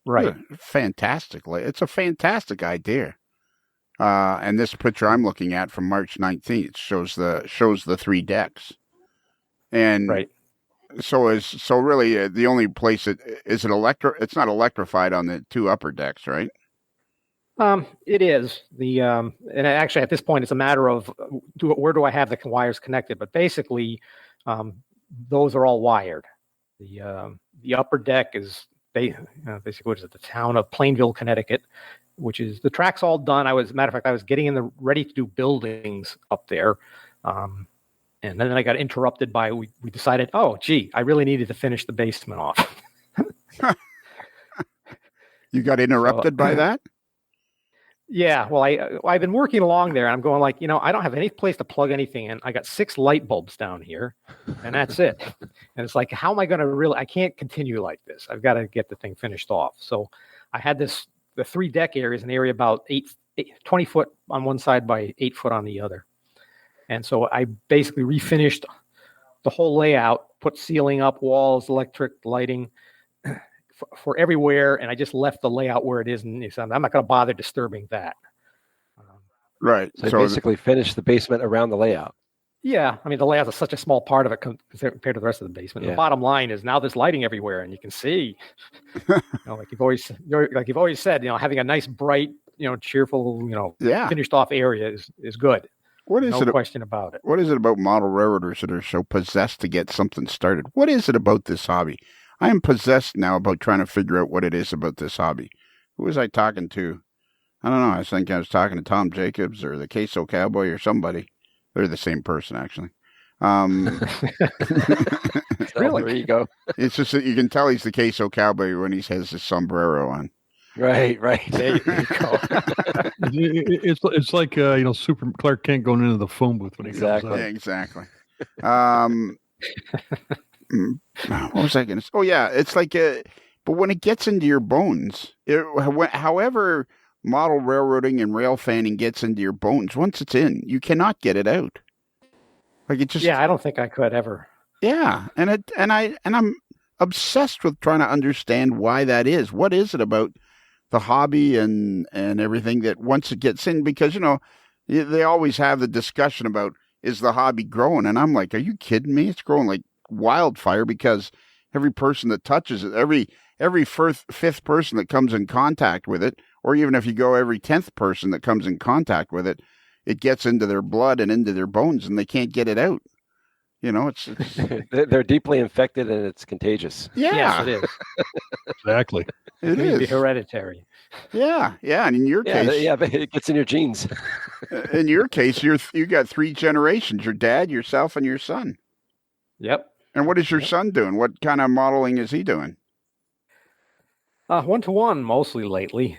Right. Fantastic. It's a fantastic idea. And this picture I'm looking at from March 19th shows the 3 decks. And right. So really the only place it's not electrified on the 2 upper decks, right? It is and actually at this point it's a matter of where do I have the wires connected, but basically those are all wired. The upper deck is basically what is it, the town of Plainville, Connecticut, which is the track's all done. As a matter of fact, I was getting ready to do buildings up there. And then I got interrupted by, we decided, oh, gee, I really needed to finish the basement off. You got interrupted by that? Yeah. Well, I've been working along there, and I'm going like, I don't have any place to plug anything in. I got 6 light bulbs down here, and that's it. And it's like, how am I going to I can't continue like this. I've got to get the thing finished off. So I had the 3 deck areas, an area about 20 foot on one side by 8 foot on the other. And so I basically refinished the whole layout, put ceiling up, walls, electric, lighting for everywhere, and I just left the layout where it is, and I'm not going to bother disturbing that. Right. So basically finished the basement around the layout. Yeah. I mean, the layout is such a small part of it compared to the rest of the basement. Yeah. The bottom line is now there's lighting everywhere, and you can see, like you've always said, having a nice, bright, cheerful, finished off area is good. No question about it. What is it about model railroaders that are so possessed to get something started? What is it about this hobby? I am possessed now about trying to figure out what it is about this hobby. Who was I talking to? I don't know. I think I was talking to Tom Jacobs or the Queso Cowboy or somebody. They're the same person, actually. Really? There you go. It's just that you can tell he's the Queso Cowboy when he has his sombrero on. Right. There you go. It's like Super Clark Kent going into the phone booth when he comes out. Yeah, exactly. What was I going to say? Oh yeah, it's like but when it gets into your bones, however model railroading and rail fanning gets into your bones, once it's in, you cannot get it out. Like it just. Yeah, I don't think I could ever. Yeah, and I'm obsessed with trying to understand why that is. What is it about the hobby and everything that once it gets in, because they always have the discussion about, is the hobby growing? And I'm like, are you kidding me? It's growing like wildfire, because every person that touches it, every fifth person that comes in contact with it, or even if you go every 10th person that comes in contact with it, it gets into their blood and into their bones, and they can't get it out. It's they're deeply infected, and it's contagious. Yeah, yes, it is. Exactly. It is hereditary. Yeah, and in your case, but it gets in your genes. In your case, you got 3 generations: your dad, yourself, and your son. Yep. And what is your son doing? What kind of modeling is he doing? 1-to-1 mostly lately.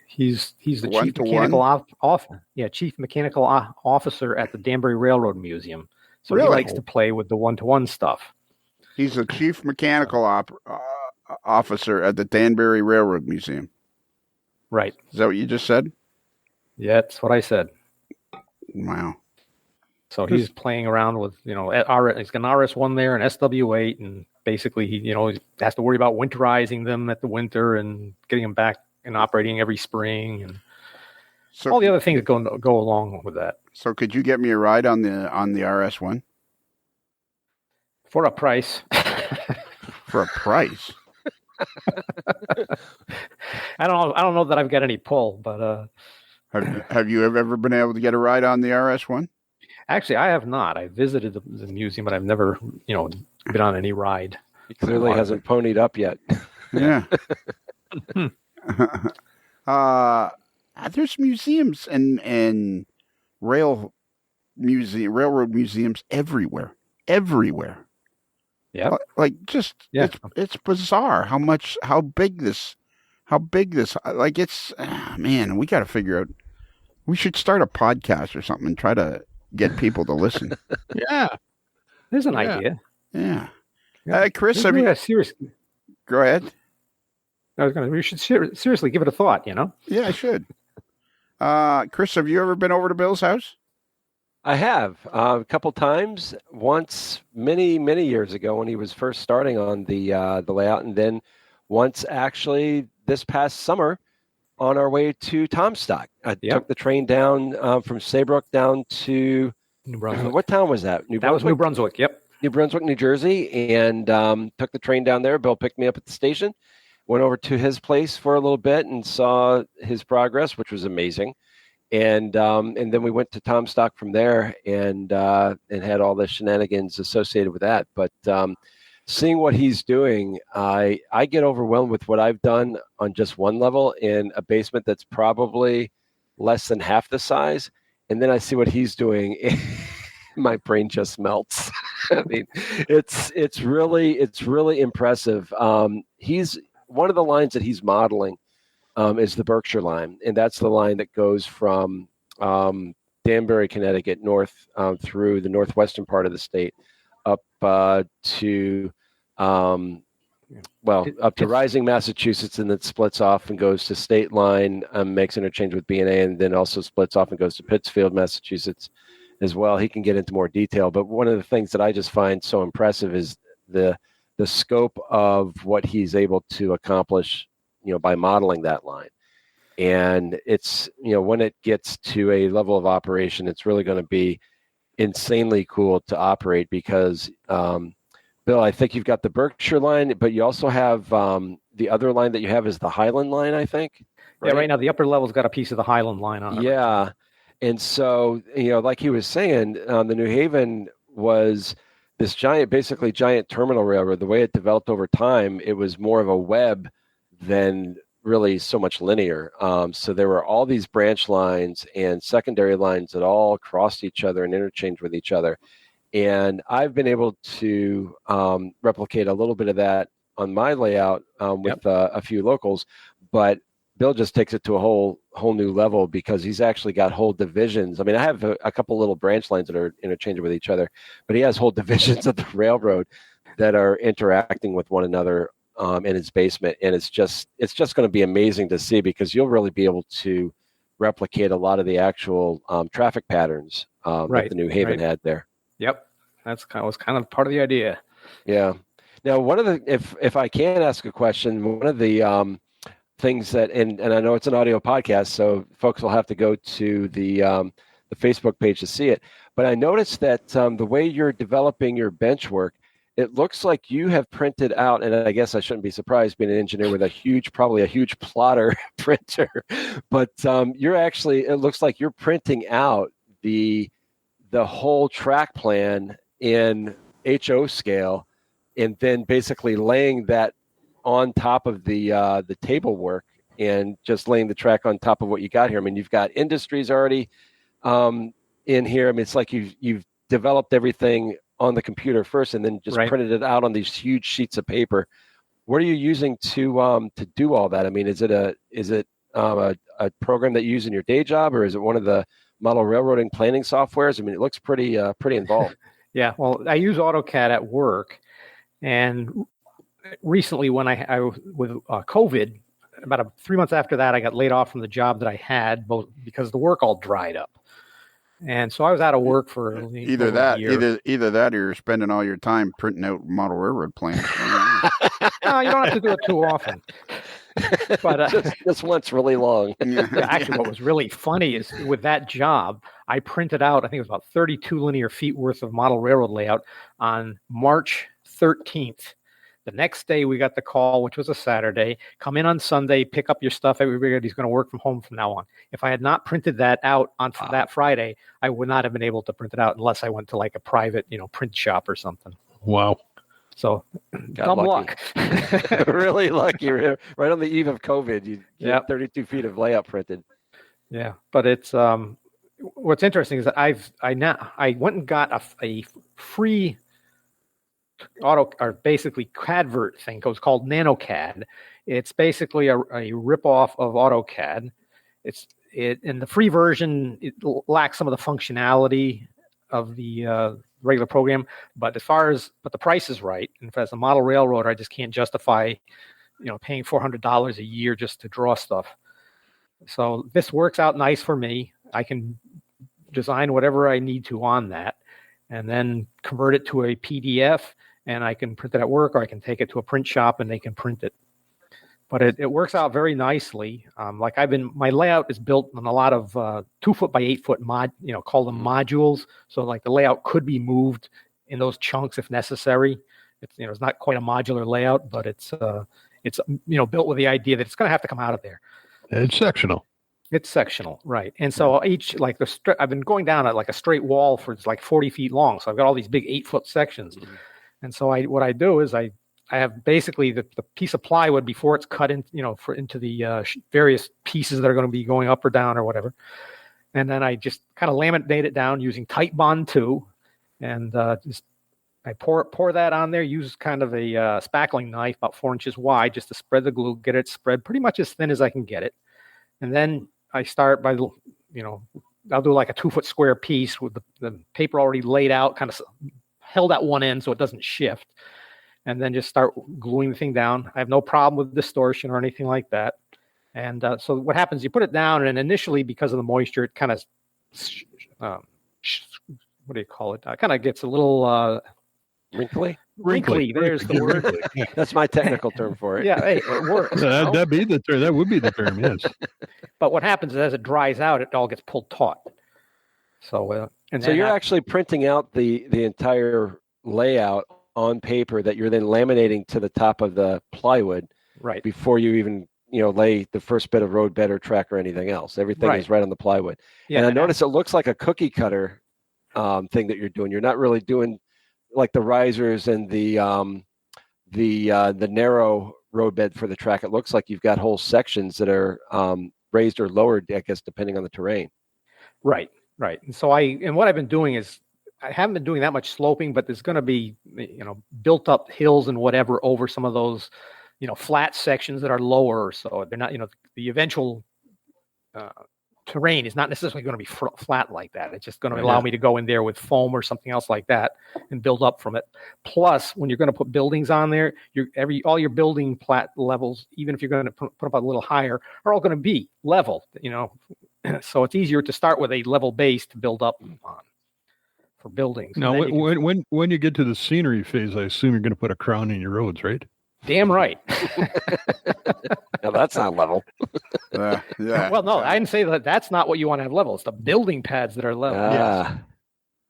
He's the chief mechanical officer at the Danbury Railroad Museum. So really? He likes to play with the 1-to-1 stuff. He's a chief mechanical officer at the Danbury Railroad Museum. Right. Is that what you just said? Yeah, that's what I said. Wow. So he's playing around with, he's got an RS1 there and SW8, and basically he has to worry about winterizing them at the winter and getting them back and operating every spring, and all the other things that go along with that. So could you get me a ride on the RS1? For a price. For a price? I don't know that I've got any pull, but have you ever been able to get a ride on the RS1? Actually, I have not. I visited the museum, but I've never, been on any ride. He clearly hasn't ponied up yet. Yeah. There's museums and railroad museums everywhere. Yeah. It's bizarre how big this, like it's, man, we got to figure out, we should start a podcast or something and try to get people to listen. Yeah. There's an idea. Yeah. Chris, Chris, have you... seriously. Go ahead. We should seriously give it a thought, Yeah, I should. Chris, have you ever been over to Bill's house? I have a couple times. Once, many years ago, when he was first starting on the layout, and then once actually this past summer on our way to Comstock. I took the train down from Saybrook down to New Brunswick. What town was that? That was New Brunswick. Yep. New Brunswick, New Jersey, and took the train down there. Bill picked me up at the station, went over to his place for a little bit and saw his progress, which was amazing. And then we went to Comstock from there and had all the shenanigans associated with that. But seeing what he's doing, I get overwhelmed with what I've done on just one level in a basement that's probably less than half the size. And then I see what he's doing. My brain just melts. I mean, it's really impressive. He's one of the lines that he's modeling is the Berkshire line, and that's the line that goes from Danbury, Connecticut, north through the northwestern part of the state, up to Rising, Massachusetts, and then splits off and goes to State Line, makes interchange with B&A, and then also splits off and goes to Pittsfield, Massachusetts, as well. He can get into more detail, but one of the things that I just find so impressive is the scope of what he's able to accomplish, by modeling that line. And it's, when it gets to a level of operation, it's really going to be insanely cool to operate because, Bill, I think you've got the Berkshire line, but you also have the other line that you have is the Highland line, I think. Right? Yeah, right now the upper level's got a piece of the Highland line on it. Yeah. And so, like he was saying, the New Haven was this giant terminal railroad. The way it developed over time, it was more of a web than really so much linear. So there were all these branch lines and secondary lines that all crossed each other and interchanged with each other. And I've been able to replicate a little bit of that on my layout with a few locals, but Bill just takes it to a whole new level because he's actually got whole divisions. I mean, I have a couple little branch lines that are interchangeable with each other, but he has whole divisions of the railroad that are interacting with one another in his basement. And it's just going to be amazing to see because you'll really be able to replicate a lot of the actual traffic patterns that the New Haven had there. Yep. Was kind of part of the idea. Yeah. Now, one of the, if I can ask a question, one of the things that, and I know it's an audio podcast, so folks will have to go to the Facebook page to see it. But I noticed that the way you're developing your bench work, it looks like you have printed out, and I guess I shouldn't be surprised being an engineer with probably a huge plotter printer, but it looks like you're printing out the whole track plan in HO scale, and then basically laying that on top of the table work and just laying the track on top of what you got here. I mean, you've got industries already in here. I mean, it's like you've developed everything on the computer first and then just printed it out on these huge sheets of paper. What are you using to do all that? I mean, is it a program that you use in your day job, or is it one of the model railroading planning softwares? I mean, it looks pretty involved. Yeah, well, I use AutoCAD at work, and recently when I with COVID, about 3 months after that, I got laid off from the job that I had, both because the work all dried up. And so I was out of work for either that, either that, or you're spending all your time printing out model railroad plans. No, you don't have to do it too often. But just once really long. Yeah, actually, what was really funny is with that job, I printed out, I think it was about 32 linear feet worth of model railroad layout on March 13th. The next day, we got the call, which was a Saturday. Come in on Sunday, pick up your stuff. Everybody's going to work from home from now on. If I had not printed that out on that Friday, I would not have been able to print it out unless I went to like a private, print shop or something. Wow. So, dumb luck. Really lucky. Right on the eve of COVID, you had 32 feet of layout printed. Yeah, but it's what's interesting is that I went and got a free basically CADvert thing. It was called NanoCAD. It's basically a ripoff of AutoCAD. In the free version, it lacks some of the functionality of the regular program, but the price is right. And as a model railroader, I just can't justify, paying $400 a year just to draw stuff. So this works out nice for me. I can design whatever I need to on that, and then convert it to a PDF, and I can print it at work, or I can take it to a print shop and they can print it. But it works out very nicely. My layout is built on a lot of 2 foot by 8 foot call them modules. So like the layout could be moved in those chunks if necessary. It's not quite a modular layout, but it's built with the idea that it's going to have to come out of there. It's sectional. It's sectional, right? And so I've been going down at like a straight wall for it's like 40 feet long. So I've got all these big 8 foot sections. Mm-hmm. And so what I do is I have basically the piece of plywood before it's cut in, into the various pieces that are going to be going up or down or whatever. And then I just kind of laminate it down using Tight Bond 2. And I pour that on there, use kind of a spackling knife about 4 inches wide just to spread the glue, get it spread pretty much as thin as I can get it. And then I start by, I'll do like a 2 foot square piece with the paper already laid out, kind of held at one end so it doesn't shift. And then just start gluing the thing down. I have no problem with distortion or anything like that. And so what happens, you put it down, and initially, because of the moisture, it kind of, what do you call it? Kind of gets a little... Wrinkly? Wrinkly. There's the word. That's my technical term for it. Yeah, hey, it works. That'd be the term. That would be the term, yes. But what happens is as it dries out, it all gets pulled taut. So, so you're actually printing out the entire layout on paper that you're then laminating to the top of the plywood, right? Before you even lay the first bit of road bed or track or anything else. Everything is right on the plywood. Yeah, and I notice it looks like a cookie cutter thing that you're doing. You're not really doing like the risers and the narrow road bed for the track. It looks like you've got whole sections that are raised or lowered, I guess, depending on the terrain. Right. And so what I've been doing is I haven't been doing that much sloping, but there's going to be, built up hills and whatever over some of those, flat sections that are lower. So they're not, the eventual terrain is not necessarily going to be flat like that. It's just going to allow me to go in there with foam or something else like that and build up from it. Plus, when you're going to put buildings on there, all your building plat levels, even if you're going to put up a little higher, are all going to be level. So it's easier to start with a level base to build up on for buildings. Now, when you get to the scenery phase, I assume you're going to put a crown in your roads, right? Damn right. No, that's not level. Yeah. Well, no, I didn't say that. That's not what you want to have level. It's the building pads that are level. Yes.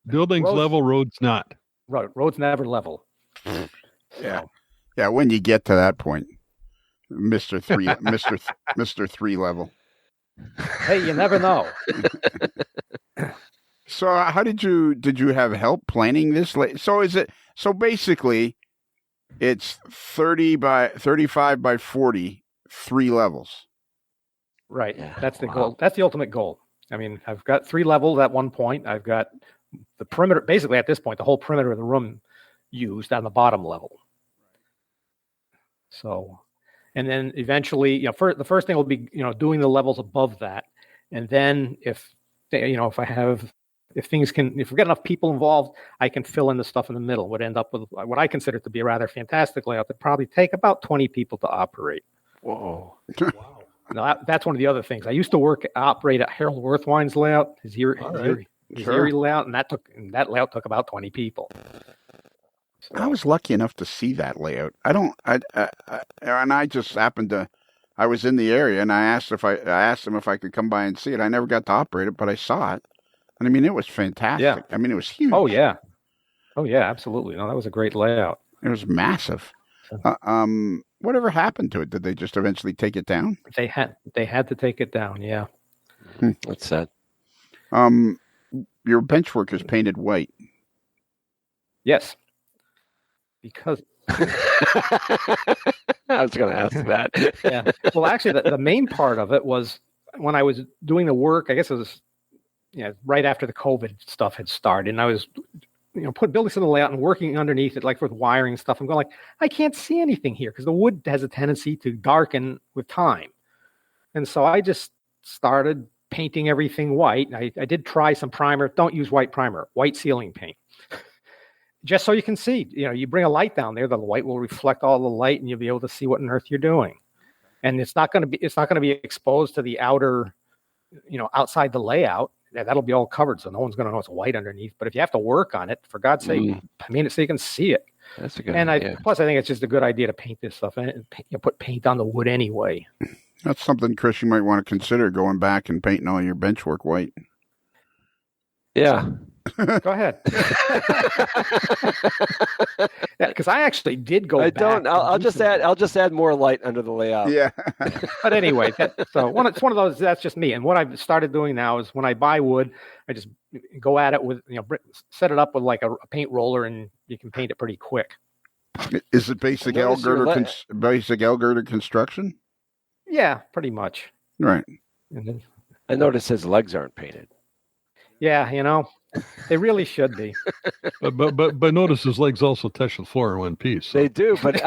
Buildings level, roads not. Right, roads never level. Yeah. Yeah. When you get to that point, Mr. 3 level. Hey, you never know. So how did you have help planning this? So basically it's 35 by 40, 3 levels. Right. Yeah. That's the goal. That's the ultimate goal. I mean, I've got 3 levels at one point. I've got the perimeter, basically at this point, the whole perimeter of the room used on the bottom level. So, and then eventually, the first thing will be, doing the levels above that. And then if I have if we get enough people involved, I can fill in the stuff in the middle. Would end up with what I consider to be a rather fantastic layout that probably take about 20 people to operate. Whoa. Wow. Now, that's one of the other things. I used to operate at Harold Worthwine's layout, his Erie layout, and that layout took about 20 people. So. I was lucky enough to see that layout. And I just happened to. I was in the area, and I asked them if I could come by and see it. I never got to operate it, but I saw it, and I mean, it was fantastic. Yeah. I mean, it was huge. Oh yeah, absolutely. No, that was a great layout. It was massive. Whatever happened to it? Did they just eventually take it down? They had to take it down. Yeah. That's sad. Your benchwork is painted white. Yes. Because I was going to ask that. Yeah. Well, actually, the main part of it was when I was doing the work. I guess it was, right after the COVID stuff had started, and I was, building some of the layout and working underneath it, like with wiring and stuff. I'm going like, I can't see anything here because the wood has a tendency to darken with time, and so I just started painting everything white. I did try some primer. Don't use white primer. White sealing paint. Just so you can see, you bring a light down there, the white will reflect all the light, and you'll be able to see what on earth you're doing. And it's not going to be exposed to the outer, outside the layout. That'll be all covered, so no one's going to know it's white underneath. But if you have to work on it, for God's sake, paint it so you can see it. That's a good idea. Plus, I think it's just a good idea to paint this stuff and put paint on the wood anyway. That's something, Chris, you might want to consider, going back and painting all your benchwork white. Yeah. Go ahead. Because I actually did go back. I'll just add more light under the layout. Yeah. But anyway, it's one of those. That's just me. And what I've started doing now is when I buy wood, I just go at it with set it up with like a paint roller, and you can paint it pretty quick. Is it basic L girder construction? Yeah, pretty much. Right. And then, I noticed his legs aren't painted. Yeah, they really should be. But notice his legs also touch the floor in one piece. So. They do, but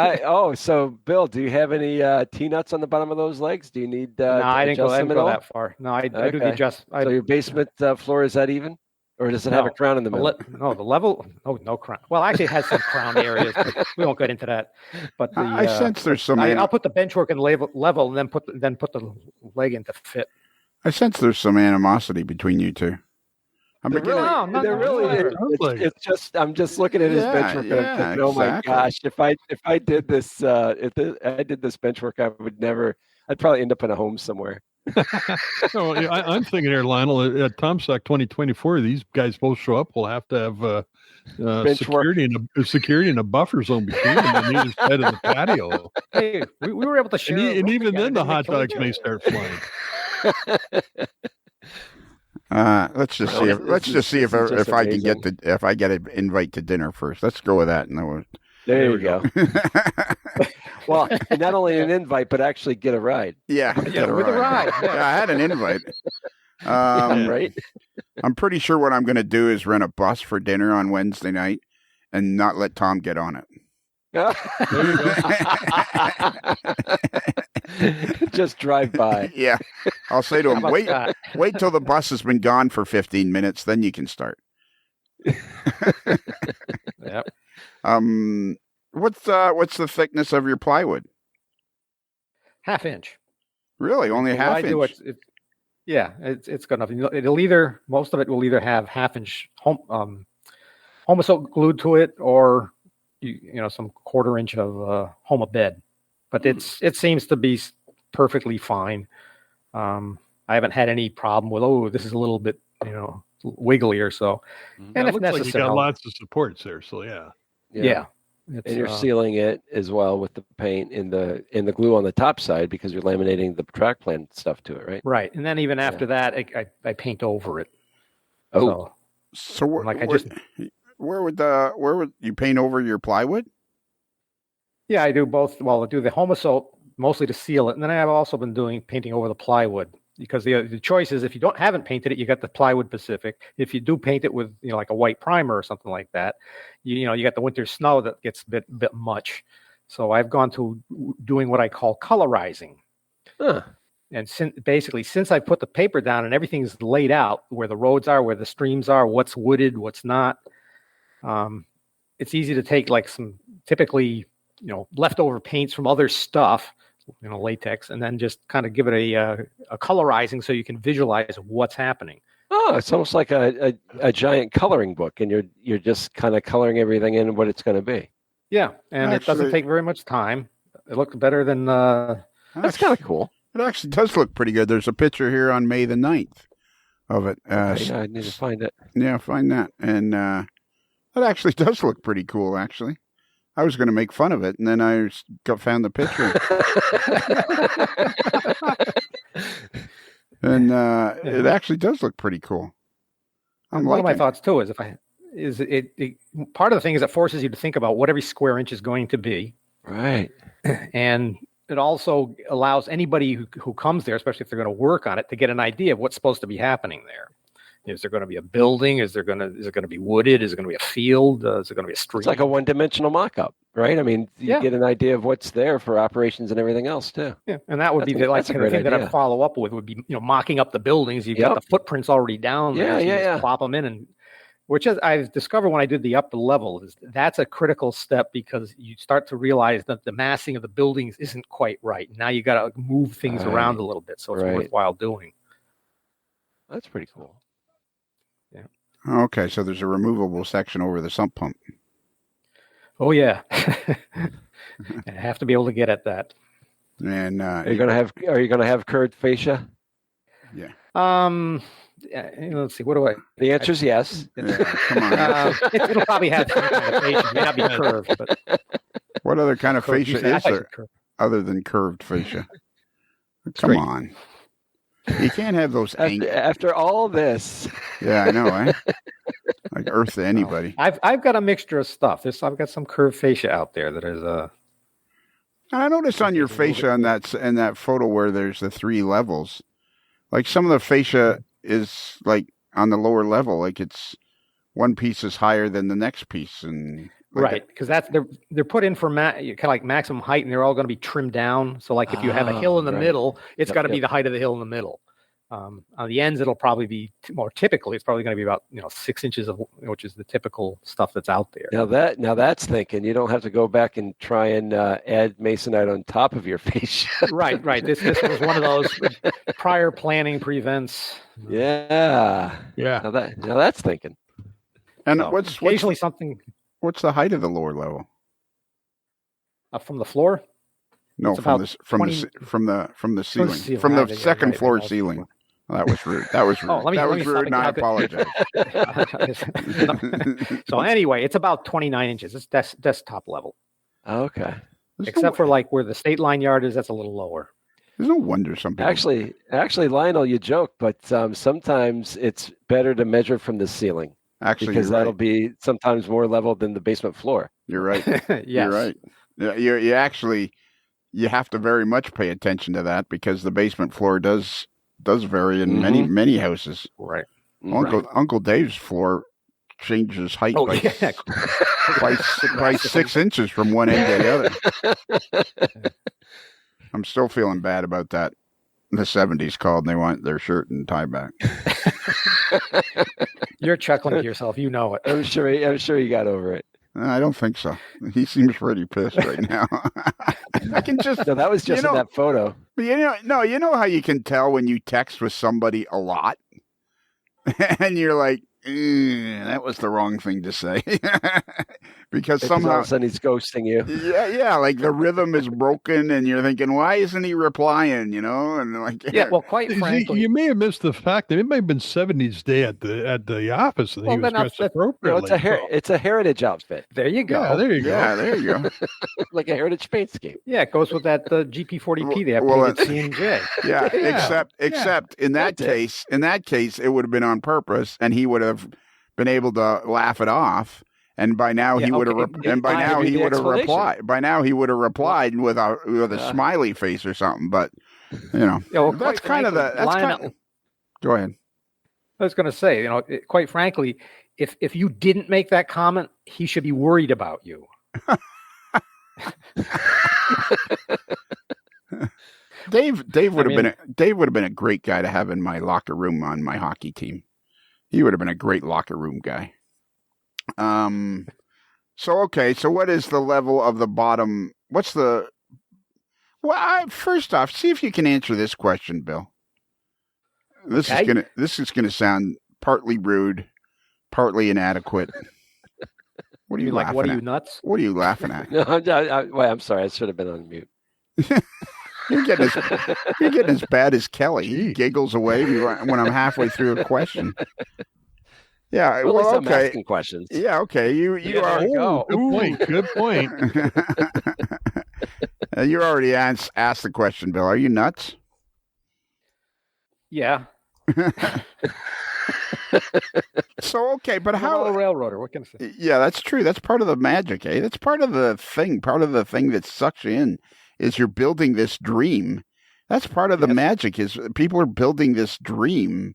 so Bill, do you have any T-nuts on the bottom of those legs? Do you need no, I didn't go that far. No, I do the adjust. So your basement floor, is that even? Or does it have a crown in the middle? No, the level. No crown. Well, actually, it has some crown areas. But we won't get into that. But I sense there's some. I'll put the benchwork in level, and then put the leg in to fit. I sense there's some animosity between you two. It's just I'm just looking at his benchwork. And I'm thinking, my gosh! If I did this, I did this benchwork, I'd probably end up in a home somewhere. I'm thinking here, Lionel, at TomSock 2024, these guys both show up. We'll have to have security in a buffer zone between them on either side of the patio. Hey, we were able to share. And even then, the hot dogs may start flying. Let's just see if I can get an invite to dinner first. Let's go with that. There you go. Well, not only an invite, but actually get a ride. Yeah, with a ride. Yeah, I had an invite. Right. I'm pretty sure what I'm going to do is rent a bus for dinner on Wednesday night and not let Tom get on it. Just drive by. Yeah. I'll say to him, wait till the bus has been gone for 15 minutes, then you can start. Yep. What's the thickness of your plywood? 1/2 inch. Really? Only a 1/2 inch? It's good enough. Most of it will either have 1/2 inch Homosoak glued to it, or some 1/4 inch of Homa bed. But it seems to be perfectly fine. I haven't had any problem with this is a little bit wiggly or so. And if necessary, like you got lots of supports there. So yeah. And you're sealing it as well with the paint in the glue on the top side because you're laminating the track plan stuff to it, right? Right, and then even after that, I paint over it. Oh, so where would you paint over your plywood? Yeah, I do both. Well, I do the Homosoak mostly to seal it, and then I have also been doing painting over the plywood. Because the choice is, if you haven't painted it, you got the plywood Pacific. If you do paint it with like a white primer or something like that, you got the winter snow that gets a bit much. So I've gone to doing what I call colorizing. Huh. And since I put the paper down and everything's laid out, where the roads are, where the streams are, what's wooded, what's not, it's easy to take like some typically, leftover paints from other stuff, latex, and then just kind of give it a colorizing so you can visualize what's happening. Oh, it's almost like a giant coloring book, and you're just kind of coloring everything in what it's going to be. Yeah, and it doesn't take very much time. It looks better than... That's kind of cool. It actually does look pretty good. There's a picture here on May the 9th of it. Yeah, I need to find it. Yeah, find that. And it actually does look pretty cool, actually. I was going to make fun of it, and then I found the picture. And it actually does look pretty cool. One of my thoughts, too, is part of the thing is it forces you to think about what every square inch is going to be. Right. And it also allows anybody who comes there, especially if they're going to work on it, to get an idea of what's supposed to be happening there. Is there going to be a building? Is it going to be wooded? Is it going to be a field? Is it going to be a street? It's like a one-dimensional mock-up, right? I mean, you get an idea of what's there for operations and everything else too. Yeah, and that would be the thing that I'd follow up with would be mocking up the buildings. You've got the footprints already down there. Just plop them in, and which is I've discovered when I did the upper level that's a critical step because you start to realize that the massing of the buildings isn't quite right. Now you got to move things around a little bit, so it's worthwhile doing. That's pretty cool. Yeah. Okay, so there's a removable section over the sump pump. Oh yeah, I have to be able to get at that. And are you going to have curved fascia? Yeah. Let's see. What do I? The answer is yes. Yeah, come on. It'll probably have some kind of fascia. It may not be curved, but what other kind of fascia is there other than curved fascia? Come on. You can't have those after all this. Yeah, I know, eh? Like earth to anybody. I've got a mixture of stuff. I've got some curved fascia out there that is I noticed on your fascia in that photo where there's the 3 levels, like some of the fascia is like on the lower level, like it's one piece is higher than the next piece, and right, because they're put in for kind of like maximum height, and they're all going to be trimmed down. So like if you have a hill in the middle, it's got to be the height of the hill in the middle. On the ends, it'll probably be more typically. It's probably going to be about 6 inches of, which is the typical stuff that's out there. Now that's thinking. You don't have to go back and try and add masonite on top of your fascia. Right. This was one of those prior planning prevents. Yeah. Now that's thinking. And so, what's something? What's the height of the lower level? From the floor? No, from the ceiling. From the second floor ceiling. Well, that was rude. That was rude. That was rude, and I apologize. So anyway, it's about 29 inches. It's desktop level. Okay. Except for like where the state line yard is, that's a little lower. There's no wonder some people... Actually, Lionel, you joke, but sometimes it's better to measure from the ceiling. Actually, because that'll be sometimes more level than the basement floor. You're right. Yes. You're right. You actually, you have to very much pay attention to that because the basement floor does vary in many houses. Right. Uncle Dave's floor changes height by 6 inches from one end to the other. I'm still feeling bad about that. The 70s called and they want their shirt and tie back. You're chuckling to yourself. You know it. I'm sure you got over it. I don't think so. He seems pretty pissed right now. I can just... No, that was just in that photo. You know how you can tell when you text with somebody a lot? And you're like, that was the wrong thing to say. Because somehow all of a sudden he's ghosting you. Yeah, like the rhythm is broken and you're thinking, why isn't he replying, And like, well, quite frankly, you may have missed the fact that it may have been 70s day at the office and he was dressed appropriately. It's a heritage outfit. There you go. Yeah, there you go. Like a heritage paint scheme. Yeah, it goes with that GP40P they have painted C&J. Yeah, except in that case, it would have been on purpose and he would have been able to laugh it off. And by now he would have. By now he would have replied. By now he would have replied with a smiley face or something. But that's kind of the. Go ahead. I was going to say, quite frankly, if you didn't make that comment, he should be worried about you. Dave would have been a great guy to have in my locker room on my hockey team. He would have been a great locker room guy. So what is the level of the bottom? First off, see if you can answer this question, Bill. This is gonna sound partly rude, partly inadequate. What are you laughing at? What are you, nuts? What are you laughing at? No, I'm sorry. I should have been on mute. You're getting as bad as Kelly. He giggles away when I'm halfway through a question. Yeah, well, I'm asking questions. Yeah, okay. You are. Good point. You already asked the question, Bill. Are you nuts? Yeah. So okay, but how a railroader? What can I say? Yeah, that's true. That's part of the magic, eh? That's part of the thing. Part of the thing that sucks you in is you're building this dream. That's part of the magic. Is people are building this dream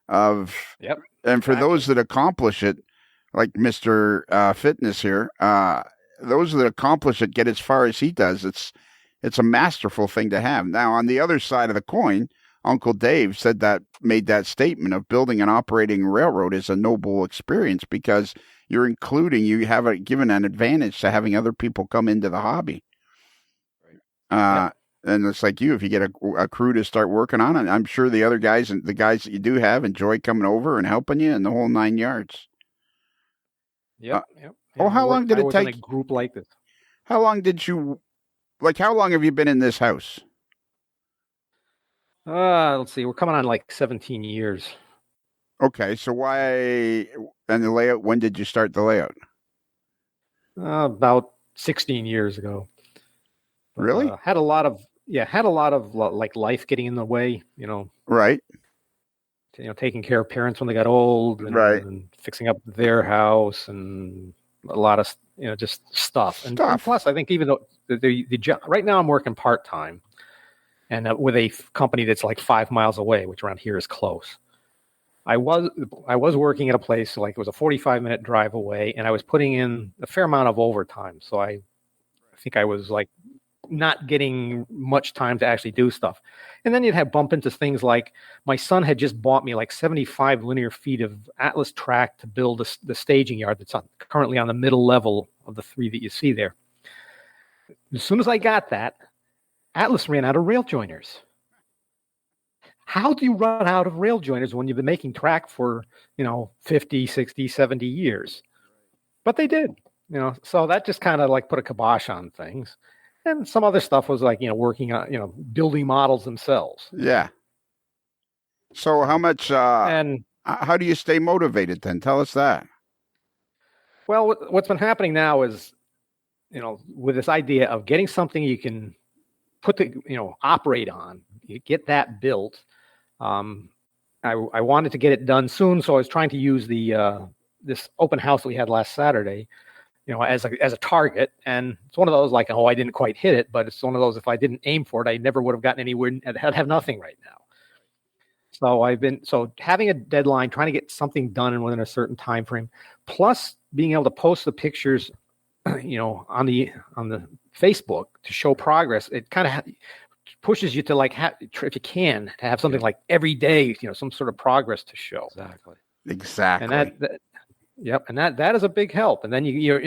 of. Yep. And for those that accomplish it, like Mr. Fitness here, those that accomplish it get as far as he does. It's a masterful thing to have. Now, on the other side of the coin, Uncle Dave made that statement of building an operating railroad is a noble experience because you have given an advantage to having other people come into the hobby. And it's like if you get a crew to start working on it, I'm sure the other guys and the guys that you do have enjoy coming over and helping you and the whole 9 yards. Yep. How long did it take? In a group like this. How long have you been in this house? Let's see. We're coming on like 17 years. Okay, so why and the layout? When did you start the layout? About 16 years ago. Really? Had a lot of like life getting in the way. Right. Taking care of parents when they got old, and fixing up their house, and a lot of just stuff. And plus, I think even though the job right now I'm working part time. And with a company that's like 5 miles away, which around here is close. I was working at a place like it was a 45-minute drive away, and I was putting in a fair amount of overtime. So I think I was like not getting much time to actually do stuff. And then you'd have bump into things like my son had just bought me like 75 linear feet of Atlas track to build the staging yard that's currently on the middle level of the 3 that you see there. As soon as I got that, Atlas ran out of rail joiners. How do you run out of rail joiners when you've been making track for, 50, 60, 70 years? But they did, so that just kind of like put a kibosh on things. And some other stuff was like, working on, building models themselves. Yeah. So how much, and how do you stay motivated then? Tell us that. Well, what's been happening now is, with this idea of getting something you can operate on, you get that built. I wanted to get it done soon, so I was trying to use this open house that we had last Saturday, as a target. And it's one of those like, I didn't quite hit it, but it's one of those if I didn't aim for it, I never would have gotten anywhere. I'd have nothing right now. So having a deadline, trying to get something done within a certain time frame, plus being able to post the pictures, on the Facebook to show progress. It kind of pushes you to like if you can to have something like every day, some sort of progress to show. Exactly. And that is a big help. And then you're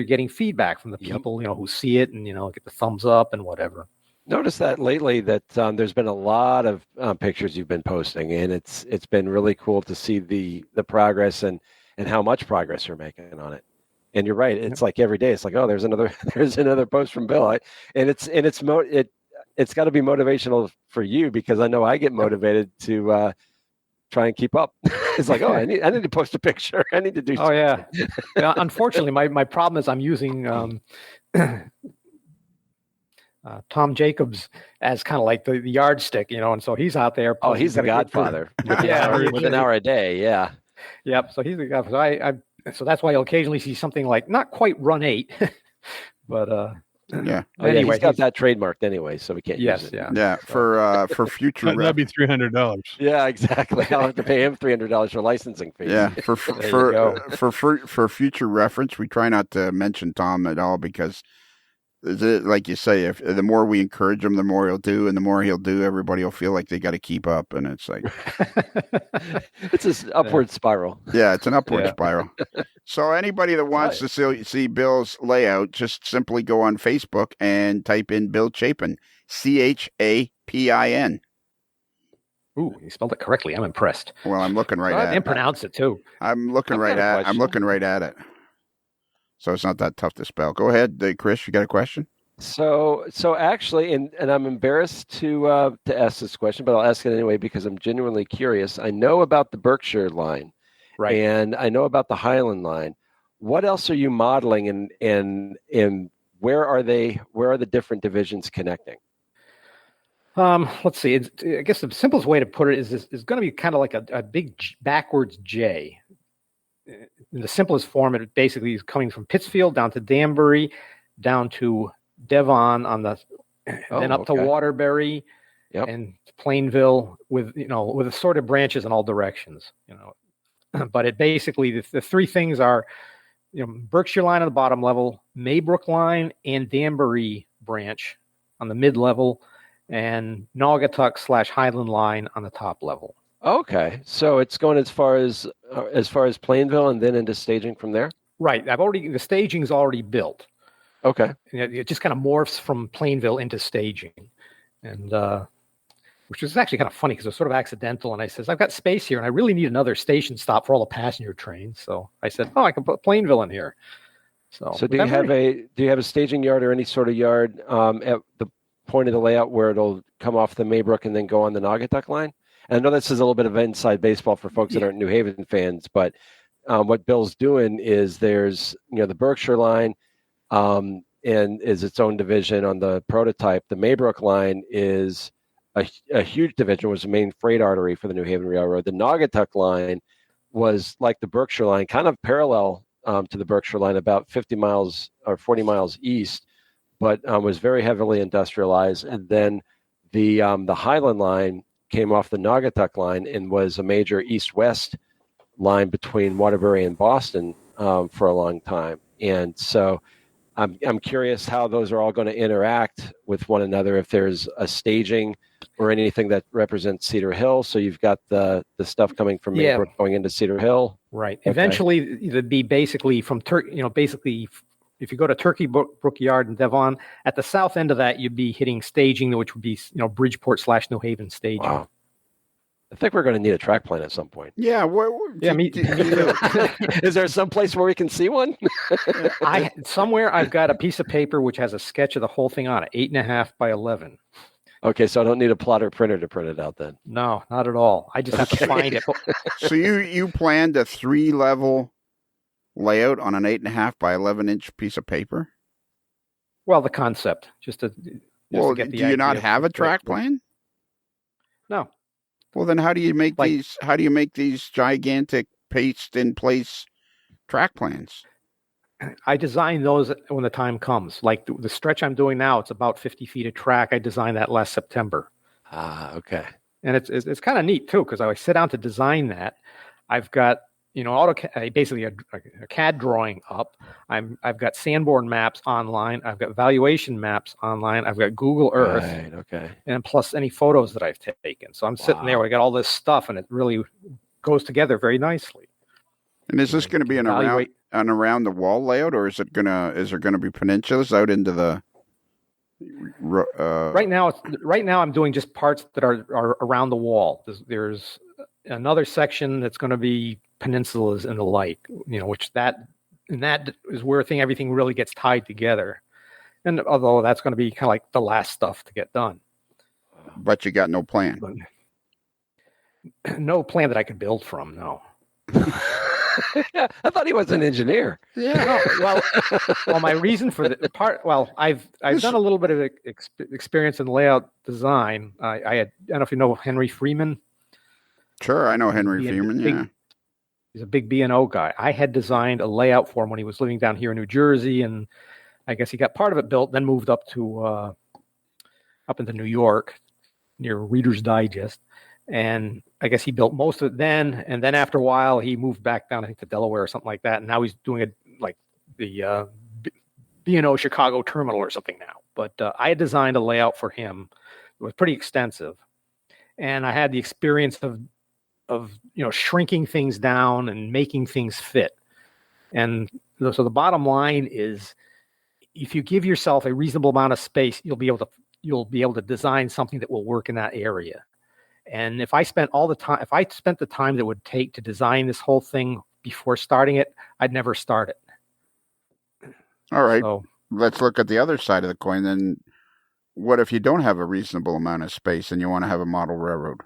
getting feedback from the people who see it and get the thumbs up and whatever. Notice that lately that there's been a lot of pictures you've been posting, and it's been really cool to see the progress and how much progress you're making on it. And you're right. It's like every day. It's like, there's another post from Bill. It's got to be motivational for you because I know I get motivated to try and keep up. It's like, I need to post a picture. I need to do. Oh yeah. Unfortunately, my problem is I'm using Tom Jacobs as kind of like the yardstick, and so he's out there. Oh, he's the godfather. With an hour a day. Yeah. Yep. So he's the godfather. So that's why you'll occasionally see something like not quite run 8, but yeah. Anyway, he's got that trademarked anyway, so we can't use it. Yeah. For future. That'd be $300. Yeah, exactly. I'll have to pay him $300 for licensing fees. Yeah. For future reference, we try not to mention Tom at all because Is it like you say? If the more we encourage him, the more he'll do, and the more he'll do, everybody will feel like they got to keep up, and it's like it's this upward spiral. Yeah, it's an upward spiral. So anybody that wants to see Bill's layout, just simply go on Facebook and type in Bill Chapin, Chapin. Ooh, you spelled it correctly. I'm impressed. Well, I'm looking right at it. And pronounce it too. I'm looking right at it. So it's not that tough to spell. Go ahead, Chris. You got a question? So actually, and I'm embarrassed to ask this question, but I'll ask it anyway because I'm genuinely curious. I know about the Berkshire line, right, and I know about the Highland line. What else are you modeling, and where are they? Where are the different divisions connecting? Let's see. I guess the simplest way to put it is going to be kind of like a big backwards J. In the simplest form, it basically is coming from Pittsfield down to Danbury, down to Devon on the, then up to Waterbury, and Plainville with assorted branches in all directions. But it basically the three things are, Berkshire line on the bottom level, Maybrook line and Danbury branch on the mid level, and Naugatuck / Highland line on the top level. Okay, so it's going as far as Plainville and then into staging from there. Right. The staging's already built. Okay. And it just kind of morphs from Plainville into staging, and which is actually kind of funny because it was sort of accidental. And I says, I've got space here, and I really need another station stop for all the passenger trains. So I said, I can put Plainville in here. So do you have a staging yard or any sort of yard at the point of the layout where it'll come off the Maybrook and then go on the Naugatuck line? And I know this is a little bit of inside baseball for folks that aren't New Haven fans, but what Bill's doing is there's the Berkshire line and is its own division on the prototype. The Maybrook line is a huge division, was the main freight artery for the New Haven Railroad. The Naugatuck line was like the Berkshire line, kind of parallel to the Berkshire line, about 50 miles or 40 miles east, but was very heavily industrialized. And then the Highland line came off the Naugatuck line and was a major east-west line between Waterbury and Boston for a long time. And so I'm curious how those are all going to interact with one another, if there's a staging or anything that represents Cedar Hill. So you've got the stuff coming from Maybrook going into Cedar Hill. Right. Okay. Eventually, it'd be basically from basically if you go to Turkey Brook Yard in Devon, at the south end of that, you'd be hitting staging, which would be Bridgeport / New Haven staging. Wow. I think we're going to need a track plan at some point. Yeah. Me too. Is there some place where we can see one? Somewhere I've got a piece of paper which has a sketch of the whole thing on it, 8.5 by 11. Okay, so I don't need a plotter printer to print it out then. No, not at all. I just have to find it. So you planned a 3-level layout on an 8.5 by 11-inch piece of paper? Well, the concept, to get the do you not have a track plan? No. Well, then how do you make these? How do you make these gigantic paste in place track plans? I design those when the time comes. Like the stretch I'm doing now, it's about 50 feet of track. I designed that last September. Okay. And it's kind of neat too, because I sit down to design that. I've got basically a CAD drawing up. I've got Sanborn maps online. I've got valuation maps online. I've got Google Earth. Right, okay. And plus any photos that I've taken. So I'm sitting there. I got all this stuff, and it really goes together very nicely. And is this going to be an around the wall layout, or is there going to be peninsulas out into the? Right now I'm doing just parts that are around the wall. There's another section that's going to be peninsulas and the like, which that is where everything really gets tied together. And although that's going to be kind of like the last stuff to get done. But you got no plan. No plan that I could build from. No. I thought he was an engineer. Yeah. No, well, my reason for the part. Well, I've done a little bit of experience in layout design. I don't know if you know Henry Freeman. Sure, I know Henry Freeman. Yeah. He's a big B&O guy. I had designed a layout for him when he was living down here in New Jersey, and I guess he got part of it built, then moved up into New York near Reader's Digest. And I guess he built most of it then. And then after a while, he moved back down, I think, to Delaware or something like that. And now he's doing the B&O Chicago terminal or something now. But I had designed a layout for him. It was pretty extensive. And I had the experience of shrinking things down and making things fit. And so the bottom line is, if you give yourself a reasonable amount of space, you'll be able to design something that will work in that area. And if I spent the time that it would take to design this whole thing before starting it, I'd never start it. All right. So, let's look at the other side of the coin. Then what if you don't have a reasonable amount of space and you want to have a model railroad?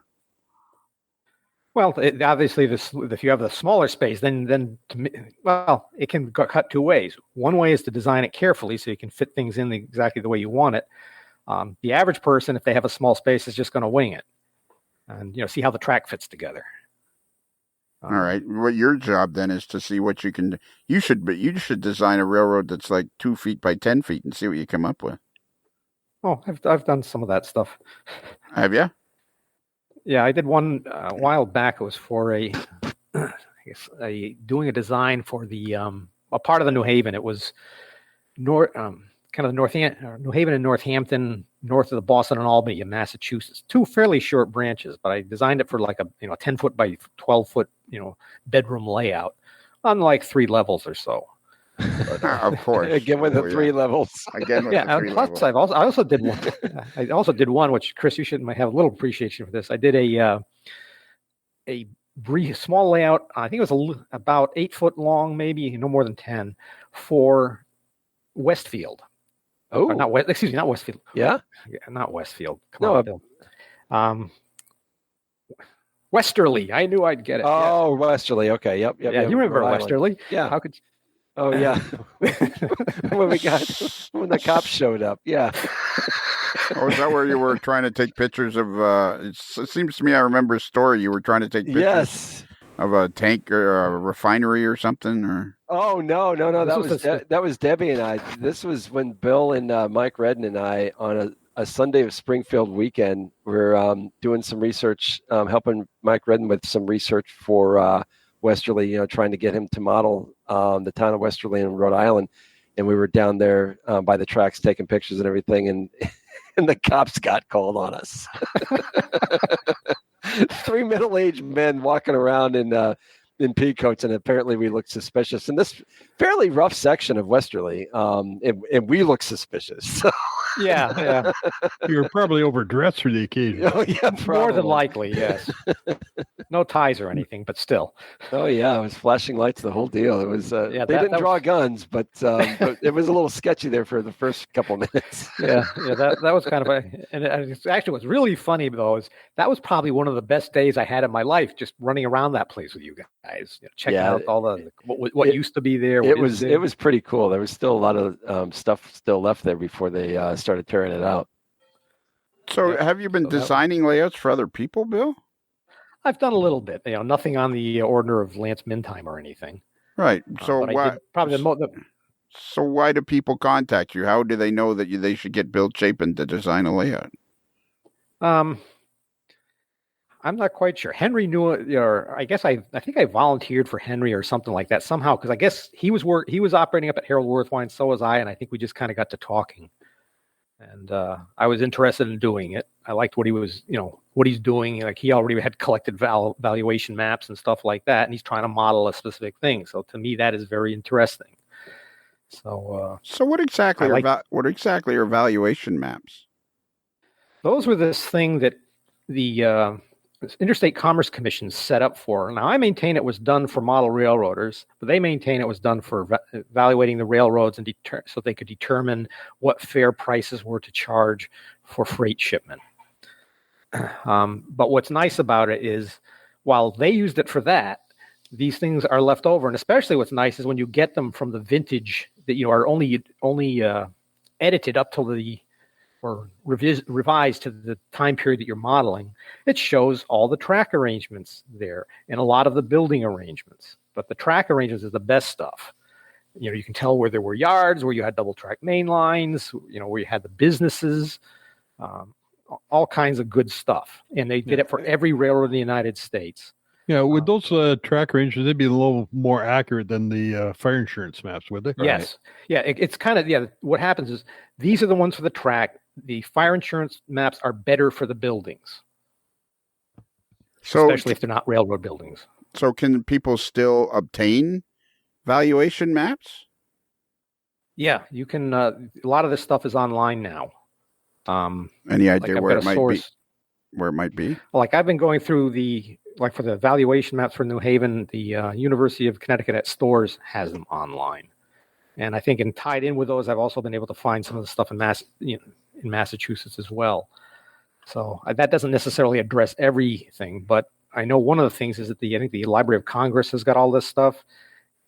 Well, obviously, if you have the smaller space, then it can cut two ways. One way is to design it carefully so you can fit things in exactly the way you want it. The average person, if they have a small space, is just going to wing it and see how the track fits together. All right. Well, your job then is to see what you can. You should design a railroad that's like 2 feet by 10 feet and see what you come up with. Oh, I've done some of that stuff. Have you? Yeah, I did one a while back. It was for doing a design for the a part of the New Haven. It was kind of New Haven and Northampton, north of the Boston and Albany in Massachusetts. 2 fairly short branches, but I designed it for like a 10-foot by 12-foot bedroom layout on like 3 levels or so. But, of course. Again with the 3 levels. Again with the 3 plus levels. I also did one. I also did one, which Chris, you might have a little appreciation for this. I did a brief small layout. I think it was about 8 foot long, maybe no more than 10, for Westfield. Oh, not Westfield. Yeah, not Westfield. Come on, Bill. Westerly. I knew I'd get it. Oh, yeah. Westerly. Okay. Yep. Yeah, you remember Westerly? Yeah. How could you? Oh, yeah. when the cops showed up. Yeah. Oh, is that where you were trying to take pictures of? It seems to me I remember a story. You were trying to take pictures of a tank or a refinery or something, or. Oh no! That was Debbie and I. This was when Bill and Mike Redden and I, on a Sunday of Springfield weekend, were doing some research, helping Mike Redden with some research for Westerly. Trying to get him to model the town of Westerly in Rhode Island, and we were down there by the tracks taking pictures and everything, and the cops got called on us. 3 middle-aged men walking around in pea coats, and apparently we looked suspicious in this fairly rough section of Westerly, and we look suspicious. So. Yeah. You were probably overdressed for the occasion. Oh, yeah, probably. More than likely, yes. No ties or anything, but still. Oh, yeah, it was flashing lights, the whole deal. It was. They didn't draw guns, but it was a little sketchy there for the first couple minutes. Yeah, that was kind of actually what's really funny though is that was probably one of the best days I had in my life, just running around that place with you guys, checking out all the what used to be there. It was pretty cool. There was still a lot of stuff still left there before they started tearing it out. So, have you been designing layouts for other people, Bill? I've done a little bit. Nothing on the order of Lance Mintime or anything. Right. So why? So why do people contact you? How do they know that they should get Bill Chapin to design a layout? I'm not quite sure. Henry knew it, or I guess I think I volunteered for Henry or something like that somehow, because I guess he was operating up at Harold Worthwine, so was I, and I think we just kind of got to talking. And I was interested in doing it. I liked what he was, what he's doing. Like he already had collected valuation maps and stuff like that, and he's trying to model a specific thing. So to me, that is very interesting. So what exactly are valuation maps? Those were this thing that the Interstate Commerce Commission set up for. Now, I maintain it was done for model railroaders, but they maintain it was done for evaluating the railroads and so they could determine what fair prices were to charge for freight shipment. But what's nice about it is, while they used it for that, these things are left over. And especially what's nice is when you get them from the vintage that are only edited up till or revised to the time period that you're modeling, it shows all the track arrangements there and a lot of the building arrangements. But the track arrangements is the best stuff. You can tell where there were yards, where you had double track main lines, where you had the businesses, all kinds of good stuff. And they did it for every railroad in the United States. Yeah, with those track ranges, they'd be a little more accurate than the fire insurance maps, would they? Yes. Right. Yeah, it's kind of, what happens is these are the ones for the track. The fire insurance maps are better for the buildings. So, especially if they're not railroad buildings. So can people still obtain valuation maps? Yeah, you can. A lot of this stuff is online now. Any idea where it might be? Where it might be? Like I've been going through for the valuation maps for New Haven, the University of Connecticut at Stores has them online, and I think tied in with those, I've also been able to find some of the stuff in Massachusetts as well. So that doesn't necessarily address everything, but I know one of the things is that I think the Library of Congress has got all this stuff.